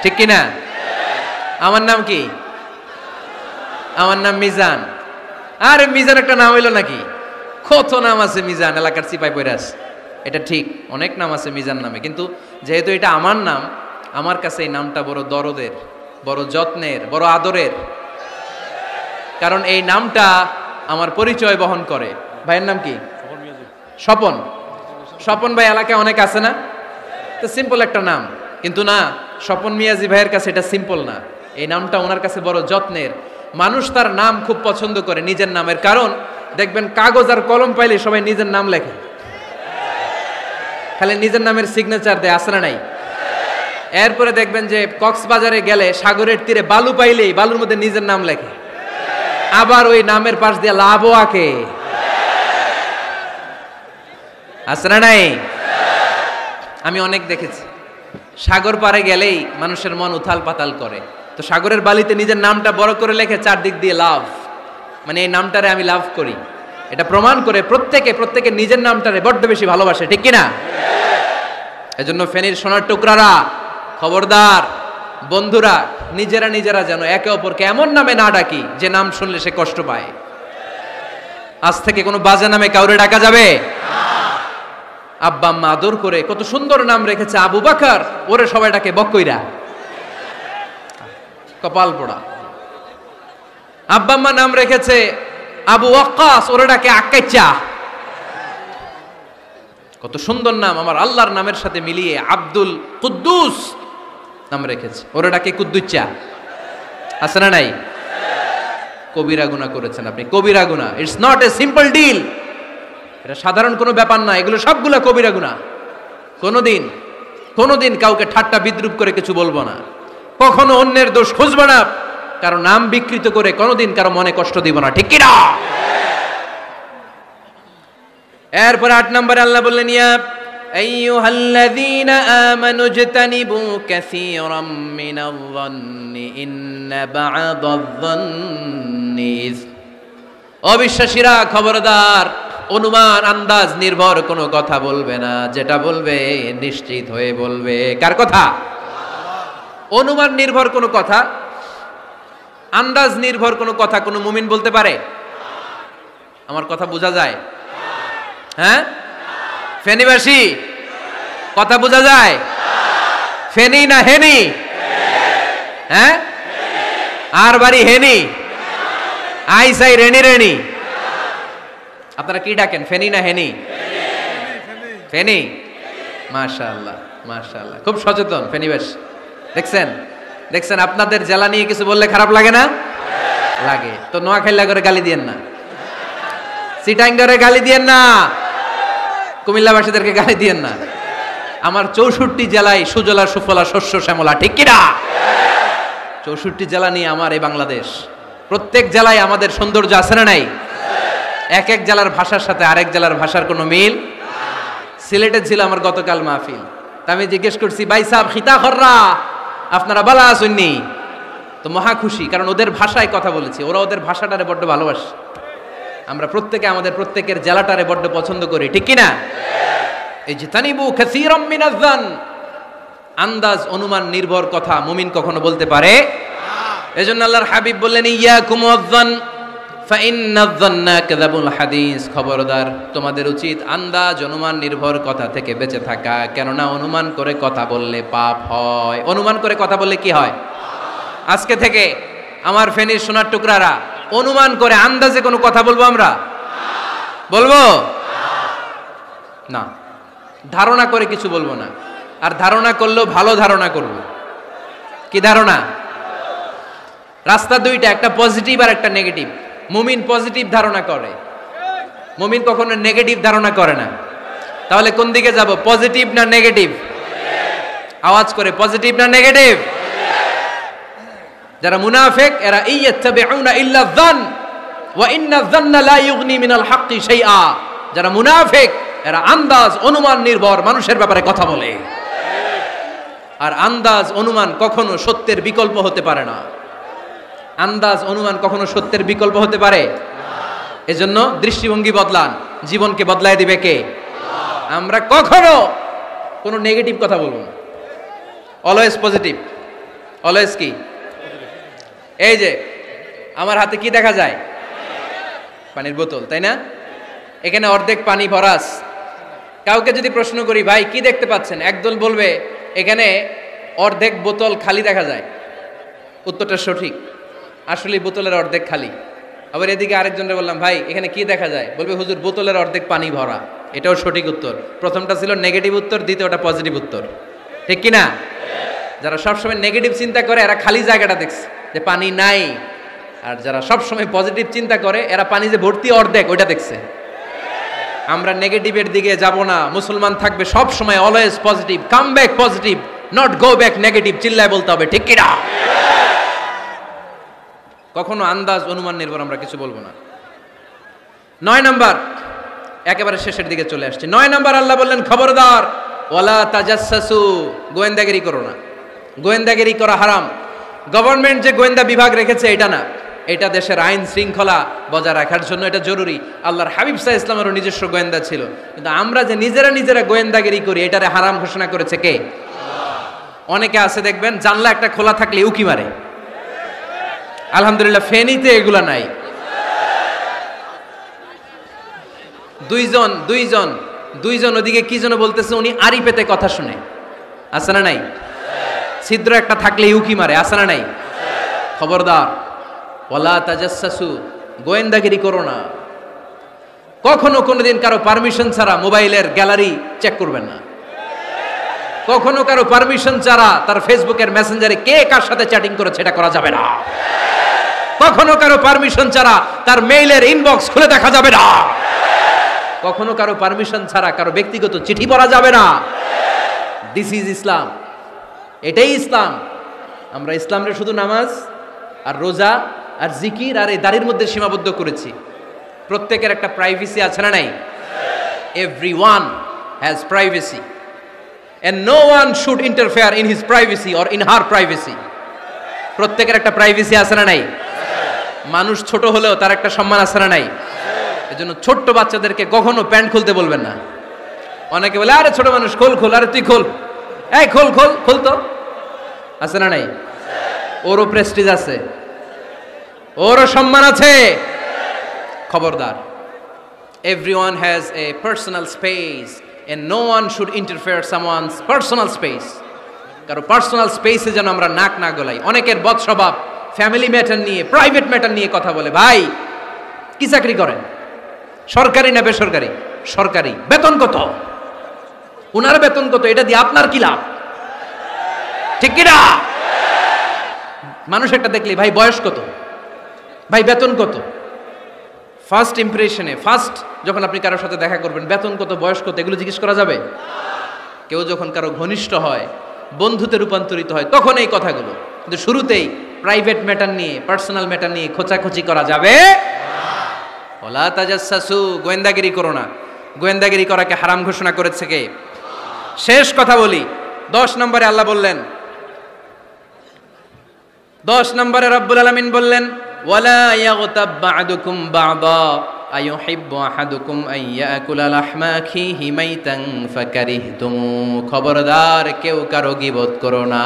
ঠিক কিনা? আমার নাম কি? আমার নাম মিজান। আরে মিজান একটা নাম হইলো নাকি? কত নাম আছে মিজান, এলাকার চিপাই পয়রাস। এটা ঠিক, অনেক নাম আছে মিজান নামে, কিন্তু যেহেতু এটা আমার নাম, আমার কাছে এই নামটা বড় দরদের, বড় যত্নের, বড় আদরের। কারণ এই নামটা আমার পরিচয় বহন করে। ভাইয়ের নাম কি? স্বপন। স্বপন ভাই এলাকায় অনেক আছে না? তো সিম্পল একটা নাম, কিন্তু না, স্বপন মিয়াজি ভাইয়ের কাছে এটা সিম্পল না, এই নামটা ওনার কাছে বড় যত্নের। মানুষ তার নাম খুব পছন্দ করে, নিজের নামের। কারণ দেখবেন কাগজ আর কলম পাইলে সবাই নিজের নাম লেখে, খালি নিজের নামের সিগনেচার দেয়, আছে না নাই? এরপরে দেখবেন যে কক্সবাজারে গেলে সাগরের তীরে বালু পাইলেই বালুর মধ্যে নিজের নাম লেখে, আবার ওই নামের পাশ দিয়ে লাভও আঁকে, আছে না নাই? আমি অনেক দেখেছি, সাগর পারে গেলেই মানুষের মন উথাল পাতাল করে। তো সাগরের বালিতে নিজের নামটা বড় করে লেখে, চারদিক দিয়ে লাভ, মানে এই নামটারে আমি লাভ করি। এটা প্রমাণ করে প্রত্যেকে নিজের নামটারে বড্ড বেশি ভালোবাসে, ঠিক কিনা? এজন্য ফেনীর সোনার টুকরারা, খবরদার বন্ধুরা, নিজেরা যেন একে অপরকে এমন নামে না ডাকি যে নাম শুনলে সে কষ্ট পায়। আজ থেকে কোনো বাজে নামে কাউরে ডাকা যাবে? আব্বা আম্মা আদর করে কত সুন্দর নাম রেখেছে, আবু বাকার, ওরে সবাই ডাকে বক্কইরা, কপাল পোড়া। আব্বা আম্মা নাম রেখেছে আবু ওয়াক্কাস, ওরে ডাকে আক্কাইচা। কত সুন্দর নাম আমার আল্লাহর নামের সাথে মিলিয়ে আব্দুল কুদ্দুস নাম রেখেছে, ওরে ডাকে কুদ্দুচ্চা, আছে না নাই? কবিরা গুনাহ করেছেন আপনি, কবিরা গুনাহ। It's not a simple deal, এটা সাধারণ কোনো ব্যাপার না, এগুলো সবগুলো কবিরা গুনাহ। কোনোদিন কাউকে ঠাট্টা বিদ্রুপ করে কিছু বলবো না, কখনো অন্যের দোষ খুঁজবো না, কারো নাম বিকৃত করে কোনোদিন কারো মনে কষ্ট দিব না, ঠিক কি না? এরপরে 8 নম্বরে আল্লাহ বললেন, ইয়া আইয়ুহাল্লাযীনা আমানু ইজতানিবু কাসীরাম মিনায-যন্নি ইন্না বা'দায-যন্নি। অবিশ্বাসীরা খবরদার, অনুমান আন্দাজ নির্ভর কোনো কথা বলবে না, যেটা বলবে নিশ্চিত হয়ে বলবে। কার কথা? অনুমান নির্ভর কোনো কথা, আন্দাজ নির্ভর কোনো কথা কোনো মুমিন বলতে পারে? আমার কথা বোঝা যায়? হ্যাঁ ফেনীবাসী, কথা বোঝা যায়? ফেনী না হেনি? হ্যাঁ, আর বাড়ি হেনি, আইসাই রেনি। আপনারা কি ডাকেন, ফেনী না হেনি? ফেনী। মাশাআল্লাহ মাশাআল্লাহ, খুব সচেতন ফেনীবাসী। দেখছেন আপনাদের জেলা নিয়ে কিছু বললে খারাপ লাগে না? লাগে। তো নোয়াখালী করে গালি দিয়েন না, চিটাঙ্গরে গালি দিয়েন না, কুমিল্লাবাসীদেরকে গালি দিয়েন না। আমার 64 জেলায় সুজলা সুফলা শস্য শ্যামলা, ঠিক কিনা? 64 জেলা নিয়ে আমার এই বাংলাদেশ। প্রত্যেক জেলায় আমাদের সৌন্দর্য আছে না নাই? এক এক জেলার ভাষার সাথে আরেক জেলার ভাষার কোনো মিল। সিলেটে ছিল আমার গতকাল মাহফিল, তা আমি জিজ্ঞেস করছি, ভাই সাহেব খিতা খররা, আপনারা বালা আসুননি? তো মহা খুশি, কারণ ওদের ভাষায় কথা বলেছি, ওরা ওদের ভাষাটারে বড্ড ভালোবাসে। আমরা প্রত্যেকে আমাদের প্রত্যেকের জেলাটারে বড্ড পছন্দ করি, ঠিক কিনা? এই যে তানিবু কাসীরাম মিনায-যন, আন্দাজ অনুমান নির্ভর কথা মুমিন কখনো বলতে পারে? এজন্য আল্লাহর হাবিব বললেন, ইয়াকুম ওয়ায-যন ফাইন্নায-যন্না কাযাবুল হাদিস। খবরদার, তোমাদের উচিত আন্দাজ অনুমান নির্ভর কথা থেকে বেঁচে থাকা, কেননা অনুমান করে কথা বললে পাপ হয়। অনুমান করে কথা বললে কি হয়? আজকে থেকে আমার ফেনীর সোনার টুকরারা, অনুমান করে আন্দাজে কোনো কথা বলবো আমরা? বলবো না। ধারণা করে কিছু বলবো না, আর ধারণা করলেও ভালো ধারণা করব। কি ধারণা? রাস্তা দুইটা, একটা পজিটিভ আর একটা নেগেটিভ। মুমিন পজিটিভ ধারণা করে, মুমিন কখনো নেগেটিভ ধারণা করে না। তাহলে কোন দিকে যাব, পজিটিভ না নেগেটিভ? আওয়াজ করে, পজিটিভ না নেগেটিভ? যারা মুনাফিক এরা ইয়াত্তাবিউনা ইল্লা যান ওয়া ইন্না যান্না লা ইউগনি মিনাল হাক্কি শাইআ। যারা মুনাফিক এরা আন্দাজ অনুমান নির্ভর মানুষের ব্যাপারে কথা বলে, আর আন্দাজ অনুমান কখনো সত্যের বিকল্প হতে পারে না। আন্দাজ অনুমান কখনো সত্যের বিকল্প হতে পারে? এজন্য দৃষ্টিভঙ্গি বদলান, জীবনকে বদলায় দিবে কে? আমরা কখনো কোনো নেগেটিভ কথা বলবো না, অলওয়েজ পজিটিভ। অলওয়েজ কি? এই যে আমার হাতে কি দেখা যায়? পানির বোতল, তাই না? এখানে অর্ধেক পানি ভরাস। কাউকে যদি প্রশ্ন করি, ভাই কি দেখতে পাচ্ছেন, একদল বলবে এখানে অর্ধেক বোতল খালি দেখা যায়। উত্তরটা সঠিক, আসলে বোতলের অর্ধেক খালি। আবার এদিকে আরেকজনকে বললাম, ভাই এখানে কি দেখা যায়? বলবে, হুজুর বোতলের অর্ধেক পানি ভরা। এটাও সঠিক উত্তর। প্রথমটা ছিল নেগেটিভ উত্তর, দ্বিতীয়টা পজিটিভ উত্তর, ঠিক কিনা? যারা সবসময় নেগেটিভ চিন্তা করে এরা খালি জায়গাটা দেখছে যে পানি নাই, আর যারা সবসময় পজিটিভ চিন্তা করে এরা পানি যে ভর্তি অর্ধেক ওইটা দেখছে। আমরা নেগেটিভের দিকে যাব না, মুসলমান থাকবে সব সময় always positive, come back positive, not go back negative, চিল্লায় বলতে হবে, ঠিক কিনা? কখনো আন্দাজ অনুমান নির্ভর আমরা কিছু বলবো না। 9 নাম্বার, একেবারে শেষের দিকে চলে আসছে। 9 নাম্বার আল্লাহ বললেন, খবরদার, ওয়ালা তাজাসসু, গোয়েন্দাগিরি করো না। গোয়েন্দাগিরি করা হারাম। গভর্নমেন্ট যে গোয়েন্দা বিভাগ রেখেছে এটা না, এটা দেশের আইন শৃঙ্খলা বজায় রাখার জন্য এটা জরুরি। আল্লাহর হাবিব সাল্লাল্লাহু আলাইহি ওয়াসাল্লামেরও নিজস্ব গোয়েন্দা ছিল, কিন্তু আমরা যে নিজেরা গোয়েন্দাগিরি করি এটারে হারাম ঘোষণা করেছে কে? অনেকে আছে দেখবেন জানলা একটা খোলা থাকলে উকি মারে। আলহামদুলিল্লাহ ফেনীতে এগুলা নাই। দুইজন ওদিকে কি যেন বলতেছে, উনি আড়ি পেতে কথা শুনে, আছে না নাই? ছিদ্র একটা থাকলে উকি মারে, আছে না নাই? খবরদার, ওয়ালা তাজাসসু, গোয়েন্দাগিরি করো না। কখনো কোনোদিন কারো পারমিশন ছাড়া মোবাইলের গ্যালারি চেক করবেন না। কখনো কারো পারমিশন ছাড়া তার ফেসবুকের মেসেঞ্জারে কে কার সাথে চ্যাটিং করেছে এটা করা যাবে না। কখনো কারো পারমিশন ছাড়া তার মেইলের ইনবক্স খুলে দেখা যাবে না। কখনো কারো পারমিশন ছাড়া কারো ব্যক্তিগত চিঠি পড়া যাবে না। দিস ইজ ইসলাম, এটাই ইসলাম। আমরা ইসলামরে শুধু নামাজ আর রোজা আর জিকির আর এই দাড়ির মধ্যে সীমাবদ্ধ করেছি। প্রত্যেকের একটা প্রাইভেসি আছে না নাই? Everyone has privacy and no one should interfere in his privacy or in her privacy. প্রত্যেকের একটা প্রাইভেসি আছে না নাই? মানুষ ছোট হলেও তার একটা সম্মান আছে না নাই? এজন্য ছোট্ট বাচ্চাদেরকে কখনো প্যান্ট খুলতে বলবেন না। অনেকে বলে, আরে ছোট মানুষ, খোল, আরে তুই খোল, এই খোল তো, আছে না নাই? ওরও প্রেস্টিজ আছে, ওরও সম্মান আছে। খবরদার, everyone has a personal space and no one should interfere someone's personal space. কারো পার্সোনাল স্পেসে যেন আমরা নাক না গলাই। অনেকের বদ স্বভাব ফ্যামিলি ম্যাটার নিয়ে, প্রাইভেট ম্যাটার নিয়ে কথা বলে। ভাই কি চাকরি করেন? সরকারি না বেসরকারি? সরকারি। বেতন কত? উনার বেতন কত? এটা দিয়ে আপনার কি লাভ? ঠিক কিনা? মানুষ একটা দেখলে, ভাই বয়স কত, ভাই বেতন কত? ফার্স্ট ইমপ্রেশনে, ফার্স্ট যখন আপনি কারোর সাথে দেখা করবেন, বেতন কত, বয়স কত, এগুলো জিজ্ঞেস করা যাবে? কেউ যখন কারো ঘনিষ্ঠ হয়, বন্ধুতে রূপান্তরিত হয়, তখন এই কথাগুলো। কিন্তু শুরুতেই প্রাইভেট ম্যাটার নিয়ে, পার্সোনাল ম্যাটার নিয়ে খোঁচাখুচি করা যাবে না। ওয়ালা তাজাসসু, গোয়েন্দাগিরি করো না। গোয়েন্দাগিরি করাকে হারাম ঘোষণা করেছে কে? শেষ কথা বলি, 10 নম্বরে আল্লাহ বললেন, 10 নম্বরে রব্বুল আলামিন বললেন, ওয়ালা ইয়াগতাব বা'দুকুম বা'দা আইয়ুহিব্বু আহাদুকুম আন ইয়াকুলা লাহমা আখিহি মাইতান ফাকারিহতুম। খবরদার, কেউ কারো গীবত করো না।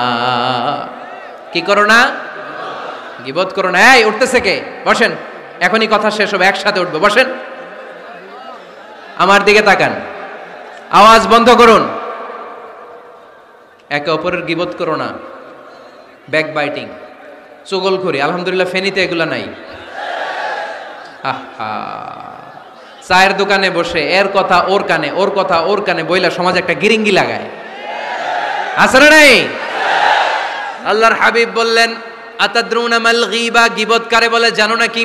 কি করো না? গীবত করো না। এই উঠতেছে কে? বসেন, এখনই কথা শেষ হবে, একসাথে উঠবো, বসেন। আমার দিকে তাকান, আওয়াজ বন্ধ করুন। একে অপরের গীবত করো না। ব্যাক বাইটিং, চুগলখড়ি, আলহামদুলিল্লাহ ফেনীতে এগুলা নাই। চায়ের দোকানে বসে এর কথা ওর কানে, ওর কথা ওর কানে বইলা সমাজ একটা গিরিঙ্গি লাগায়, আছে না নাই? আল্লাহর হাবিব বললেন, আতাদরুনা মাল গীবা, গীবত কারে বলে জানো নাকি?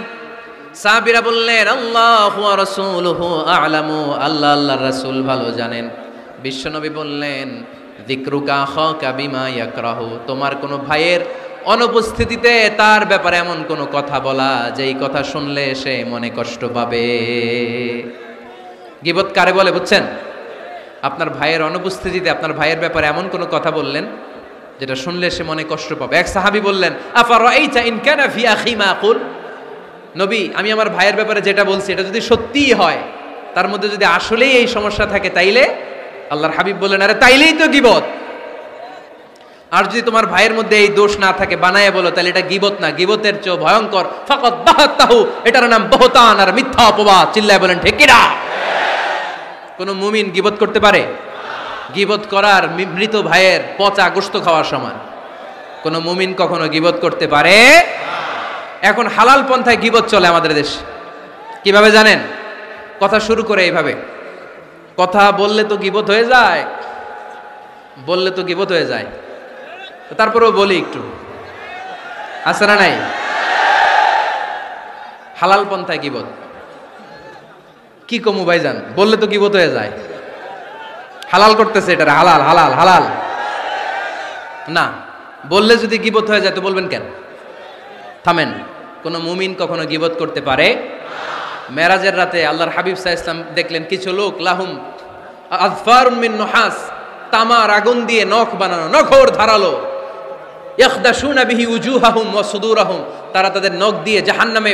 সাহাবীরা বললেন, আল্লাহু ওয়া রাসূলুহু আ'লামু, আল্লাহ আল্লাহর রাসূল ভালো জানেন। বিশ্বনবী বললেন, যিকরুকা আখাকা বিমা ইয়াকরাহু, তোমার কোনো ভাইয়ের অনুপস্থিতিতে তার ব্যাপারে এমন কোনো কথা বলা যেই কথা শুনলে সে মনে কষ্ট পাবে। গীবত কারে বলে বুঝছেন? আপনার ভাইয়ের অনুপস্থিতিতে আপনার ভাইয়ের ব্যাপারে এমন কোনো কথা বললেন যেটা শুনলে সে মনে কষ্ট পাবে। এক সাহাবী বললেন, আফারাইতা ইন কানা ফি আখি মা আকুল, নবী আমি আমার ভাইয়ের ব্যাপারে যেটা বলছি এটা যদি সত্যিই হয়, তার মধ্যে যদি আসলেই এই সমস্যা থাকে, তাইলে? আল্লাহর হাবিব বললেন, আরে তাইলেই তো গীবত। আর যদি তোমার ভাইয়ের মধ্যে এই দোষ না থাকে, বানায় বলো, তাহলে এটা গীবত না, গীবতের চেয়ে ভয়ঙ্কর। ফাকাদ বাহাতাহু, এটার নাম বহতান আর মিথ্যা অপবাদ। চিল্লায় বলেন ঠিক কিনা? কোন মুমিন গীবত করতে পারে? গীবত করার মৃত ভাইয়ের পচা গোশত খাওয়ার সমান। কোন মুমিন কখনো গীবত করতে পারে? এখন হালাল পন্থায় গীবত চলে আমাদের দেশ। কিভাবে জানেন? কথা শুরু করে এইভাবে, কথা বললে তো গীবত হয়ে যায়, বললে তো গীবত হয়ে যায়, তারপরেও বলি একটু, আছে না নাই? হালাল পন্থায় গীবত কি কমু ভাইজান, বললে তো গীবত হয়ে যায়। হালাল করতেছে এটা, হালাল হালাল হালাল না, বললে যদি গীবত হয়ে যায় তো বলবেন কেন? থামেন। কোন মুমিন কখনো গীবত করতে পারে? মেরাজের রাতে আল্লাহর হাবিব সাল্লাল্লাহু আলাইহি ওয়াসাল্লাম দেখলেন কিছু লোক লাহুম আযফারুন মিন নুহাস, তামার আগুন দিয়ে নখ বানানো, নখর ধারালো, ইয়াখদাশুনা বিহি উজুহাহুম ওয়া সুদুরাহুম, তারা তাদের নখ দিয়ে জাহান্নামে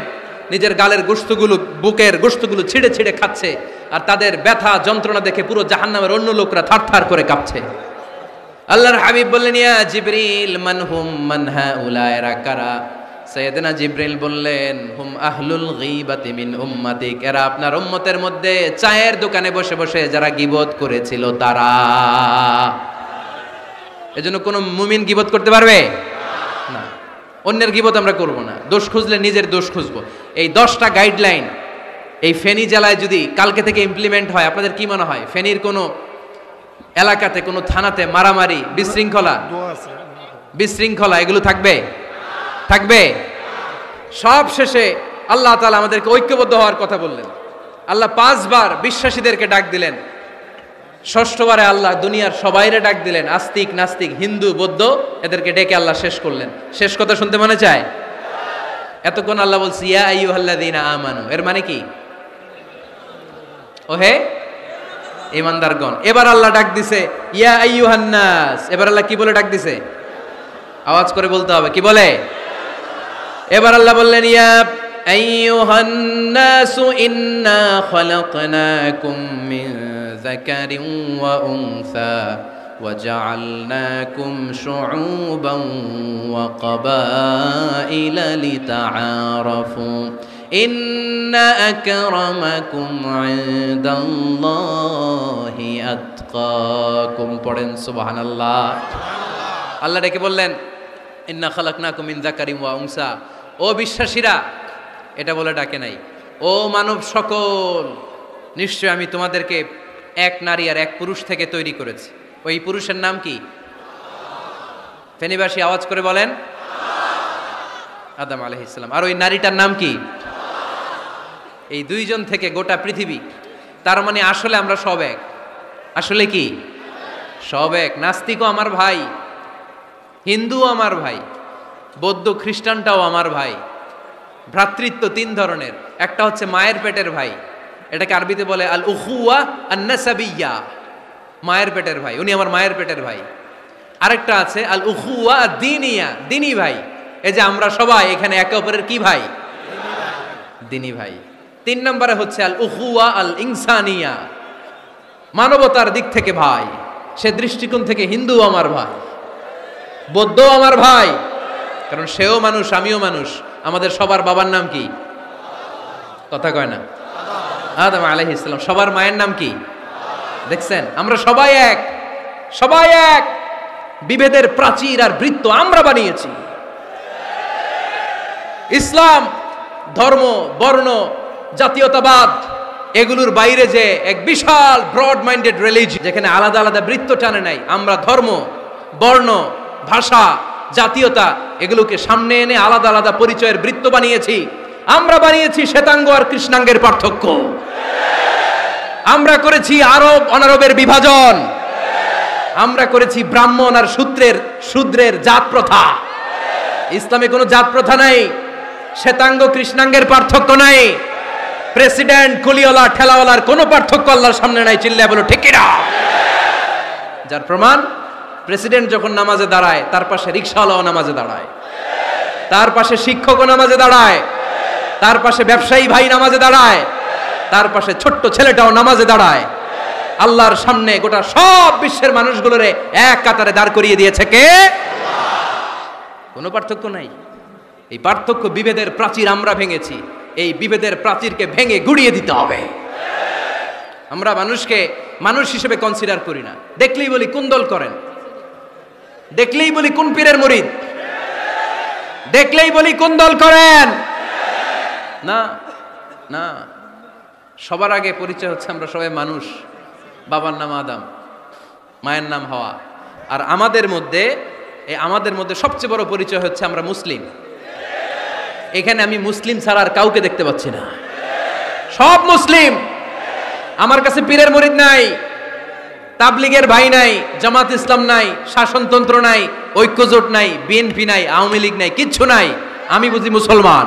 নিজের গালের গোশতগুলো, বুকের গোশতগুলো ছিঁড়ে ছিঁড়ে খাচ্ছে, আর তাদের ব্যথা যন্ত্রণা দেখে পুরো জাহান্নামের অন্য লোকরা থারথার করে কাঁপছে। আল্লাহর হাবিব বললেন, ইয়া জিবরিল মানহুম মান হাউলা, এরা কারা? সাইয়েদনা জিবরিল বললেন, হুম আহলুল গীবাতি মিন উম্মাতিক, এরা আপনার উম্মতের মধ্যে চায়ের দোকানে বসে বসে যারা গীবত করেছিল তারা। এজন্য কোন মুমিন গীবত করতে পারবে না। অন্যের গীবত আমরা করব না, দোষ খুঁজলে নিজের দোষ খুঁজবো। এই 10টা গাইডলাইন এই ফেনী জেলায় যদি কালকে থেকে ইমপ্লিমেন্ট হয়, আপনাদের কি মনে হয় ফেনীর কোনো এলাকাতে, কোনো থানাতে মারামারি, বিশৃঙ্খলা এগুলো থাকবে? থাকবে? সব শেষে আল্লাহ তাআলা আমাদেরকে ঐক্যবদ্ধ হওয়ার কথা বললেন। আল্লাহ 5 বার বিশ্বাসীদেরকে ডাক দিলেন, 6ঠবারে আল্লাহ দুনিয়ার সবাইরে ডাক দিলেন, আস্তিক নাস্তিক হিন্দু বৌদ্ধ এদেরকে ডেকে আল্লাহ শেষ করলেন। শেষ কথা শুনতে মনে চায়? এতক্ষণ আল্লাহ বলছে ইয়া আইয়ুহাল্লাযীনা আমানু, এর মানে কি? ওহে ঈমানদারগণ। এবার আল্লাহ ডাক দিছে ইয়া আইয়ুহান নাস। এবার আল্লাহ কি বলে ডাক দিছে? আওয়াজ করে বলতে হবে, কি বলে? এবার আল্লাহ বললেন, ইয়া আইয়ুহান নাসু ইন্না খালাকনাকুম মিন যাকারিন ওয়া উনসা ওয়া জাআলনাকুম শুউবান ওয়া ক্বাবাইলা লিতাআরাফু ইন্না আকরামাকুম ইনদাল্লাহি আতকাকুম। পড়েন সুবহানাল্লাহ। আল্লাহ ডেকে বললেন, ইন্না খালাকনাকুম মিন যাকারিন ওয়া উনসা, ও বিশ্বাসীরা, এটা বলে ডাকে নাই, ও মানব সকল, নিশ্চয় আমি তোমাদেরকে এক নারী আর এক পুরুষ থেকে তৈরি করেছি। ওই পুরুষের নাম কি? ফেনীবাসী আওয়াজ করে বলেন, আদম আলাইহিস সালাম। আর ওই নারীটার নাম কি? এই 2 জন থেকে গোটা পৃথিবী। তার মানে আসলে আমরা সব এক। আসলে কি? সব এক। নাস্তিকও আমার ভাই, হিন্দুও আমার ভাই, বৌদ্ধ খ্রিস্টানটাও আমার ভাই। ভ্রাতৃত্ব 3 ধরনের। একটা হচ্ছে মায়ের পেটের ভাই, এটাকে আরবিতে বলে আল উখুয়া আন নাসাবিয়্যা, মায়ের পেটের ভাই, উনি আমার মায়ের পেটের ভাই। আরেকটা আছে আল উখুয়া আদ-দীনিয়া, দিনী ভাই। এই যে আমরা সবাই এখানে একে অপরের কি ভাই? দিনী ভাই। 3 নম্বরে হচ্ছে আল উখুয়া আল ইনসানিয়া, মানবতার দিক থেকে ভাই। সে দৃষ্টিকোণ থেকে হিন্দু আমার ভাই, বৌদ্ধ আমার ভাই, কারণ সেও মানুষ আমিও মানুষ। আমাদের সবার বাবার নাম কি? কথা কয় না? আদম আলাইহিস সালাম। সবার মায়ের নাম কি? দেখছেন, আমরা সবাই এক, সবাই এক। বিভেদের প্রাচীর আর বৃত্ত আমরা বানিয়েছি। ইসলাম ধর্ম, বর্ণ, জাতীয়তাবাদ এগুলোর বাইরে যে এক বিশাল ব্রড মাইন্ডেড রিলিজিয়ন, যেখানে আলাদা আলাদা বৃত্ত টানে নাই। আমরা ধর্ম, বর্ণ, ভাষা, জাতীয়তা এগুলোকে সামনে এনে আলাদা আলাদা পরিচয়ের বৃত্ত বানিয়েছি। আমরা বানিয়েছি শ্বেতাঙ্গ আর কৃষ্ণাঙ্গের পার্থক্য। আমরা করেছি আরব অনারবের বিভাজন। আমরা করেছি ব্রাহ্মণ আর শূদ্রের জাত প্রথা। ইসলামে কোনো জাত প্রথা নাই, শ্বেতাঙ্গ কৃষ্ণাঙ্গের পার্থক্য নাই, প্রেসিডেন্ট কুলিওয়ালা ঠেলাওয়ালার কোনো পার্থক্য আল্লাহর সামনে নাই। চিল্লায় বলো ঠিক কিনা? যার প্রমাণ, প্রেসিডেন্ট যখন নামাজে দাঁড়ায় তার পাশে রিকশাওয়ালাও নামাজে দাঁড়ায়, তার পাশে শিক্ষকও নামাজে দাঁড়ায়, তার পাশে ব্যবসায়ী ভাই নামাজে দাঁড়ায়, তার পাশে ছোট্ট ছেলেটাও নামাজে দাঁড়ায়। আল্লাহর সামনে গোটা সব বিশ্বের মানুষগুলোরে এক কাতারে দাঁড় করিয়ে দিয়েছে কে? কোনো পার্থক্য নাই। এই পার্থক্য, বিভেদের প্রাচীর আমরা ভেঙেছি। এই বিভেদের প্রাচীরকে ভেঙে গুড়িয়ে দিতে হবে। আমরা মানুষকে মানুষ হিসেবে কনসিডার করি না। দেখলেই বলি কোন দল করেন, দেখলেই বলি কোন পীরের মুরিদ। দেখলেই বলি কোন দল করেন? না না, সবার আগে পরিচয় হচ্ছে আমরা সবাই মানুষ। বাবার নাম আদম, মায়ের নাম হাওয়া। আর আমাদের মধ্যে সবচেয়ে বড় পরিচয় হচ্ছে আমরা মুসলিম। এখানে আমি মুসলিম ছাড়া আর কাউকে দেখতে পাচ্ছি না, সব মুসলিম। আমার কাছে পীরের মুরিদ নাই, তাবলিগের ভাই নাই, জামাত ইসলাম নাই, শাসনতন্ত্র নাই, ঐক্যজোট নাই, বিএনপি নাই, আওয়ামী লীগ নাই, কিচ্ছু নাই। আমি বুঝি মুসলমান।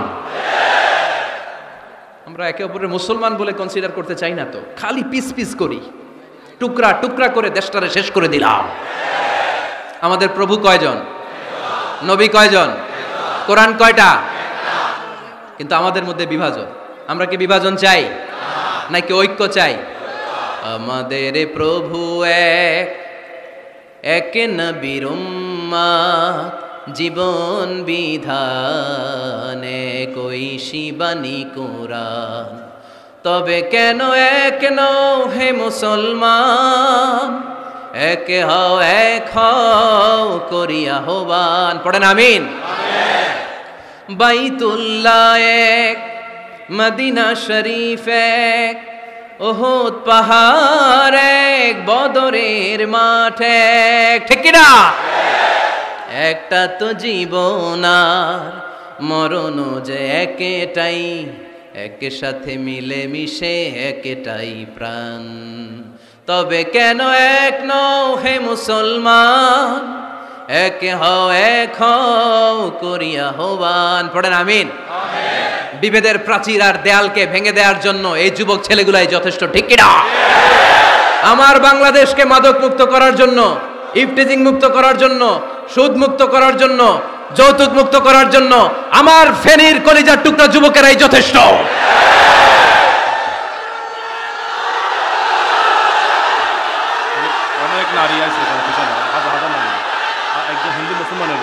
আমরা একে অপরের মুসলমান বলে কনসিডার করতে চাই না তো, খালি পিস পিস করি, টুকরা টুকরা করে দেশটারে শেষ করে দিলাম। আমাদের প্রভু কয়জন? নবী কয়জন? কোরআন কয়টা? কিন্তু আমাদের মধ্যে বিভাজন। আমরা কি বিভাজন চাই নাকি ঐক্য চাই? আমাদের প্রভু এক নবীর উম্মত, জীবন বিধানে কই শিবানী কোরআন। তবে কেন এক নও হে মুসলমান, এক হও করিয়া আহ্বান। পড়েন আমিন। বাইতুল্লাহ এক, মদিনা শরীফ এক, উহুদ পাহাড় এক, বদরের মাঠ এক। ঠিক কি না? একটা তো জীবন আর মরণ যে একটাই, একের সাথে মিলে মিশে একটাই প্রাণ। তবে কেন এক নও হে মুসলমান, এক হও করিয়া আহ্বান। পড়েন আমিন। বিভেদের প্রাচীর আর দেয়ালকে ভেঙে দেওয়ার জন্য এই যুবক ছেলেগুলাই যথেষ্ট। ঠিক কি না? আমার বাংলাদেশকে মাদক মুক্ত করার জন্য, ইফটিজিং মুক্ত করার জন্য, সুদ মুক্ত করার জন্য, যৌতুক মুক্ত করার জন্য আমার ফেনীর কলিজার টুকরা যুবকেরাই যথেষ্ট। অনেক নারী আছে পিছনে, হাজার হাজার নারী, একজন হিন্দু মুসলমানের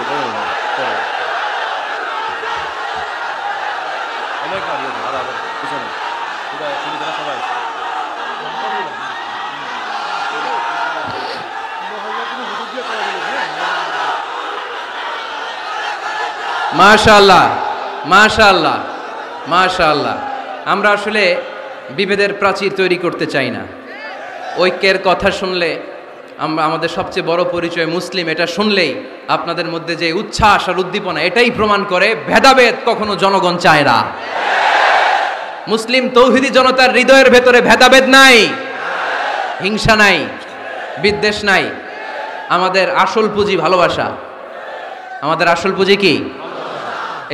অনেক নারী আছে, হাজার হাজার পিছনে, সবাই আছে। মাশাআল্লাহ মাশাআল্লাহ মাশাআল্লাহ। আমরা আসলে বিভেদের প্রাচীর তৈরি করতে চাই না। ঐক্যের কথা শুনলে আমরা, আমাদের সবচেয়ে বড় পরিচয় মুসলিম, এটা শুনলেই আপনাদের মধ্যে যে উচ্ছ্বাস আর উদ্দীপনা, এটাই প্রমাণ করে ভেদাভেদ কখনো জনগণ চায় না। মুসলিম তৌহিদি জনতার হৃদয়ের ভেতরে ভেদাভেদ নাই, হিংসা নাই, বিদ্বেষ নাই। আমাদের আসল পুঁজি ভালোবাসা। আমাদের আসল পুঁজি কি?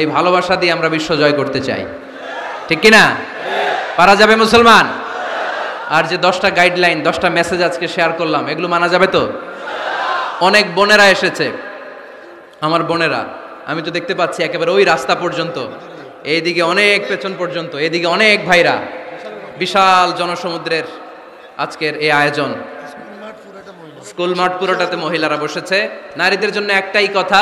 এই ভালোবাসা দিয়ে আমরা বিশ্ব জয় করতে চাই। ঠিক কিনা? পারা যাবে মুসলমান? আর যে 10টা গাইডলাইন, 10টা মেসেজ আজকে শেয়ার করলাম, এগুলো মানা যাবে তো? অনেক বোনেরা এসেছে, আমার বোনেরা, আমি তো দেখতে পাচ্ছি একেবারে ওই রাস্তা পর্যন্ত, এইদিকে অনেক পেছন পর্যন্ত, এদিকে অনেক ভাইরা। বিশাল জনসমুদ্রের আজকের এই আয়োজন, স্কুল মাঠ পুরোটাতে মহিলারা বসেছে। নারীদের জন্য একটাই কথা,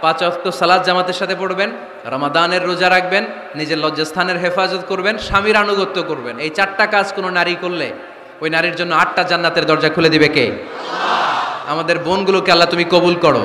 5 ওয়াক্ত সালাত জামাতের সাথে পড়বেন, রমাদানের রোজা রাখবেন, নিজের লজ্জাস্থানের হেফাজত করবেন, স্বামীর আনুগত্য করবেন। এই 4টা কাজ কোনো নারী করলে ওই নারীর জন্য 8টা জান্নাতের দরজা খুলে দিবে কে? আমাদের বোনগুলোকে আল্লাহ তুমি কবুল করো।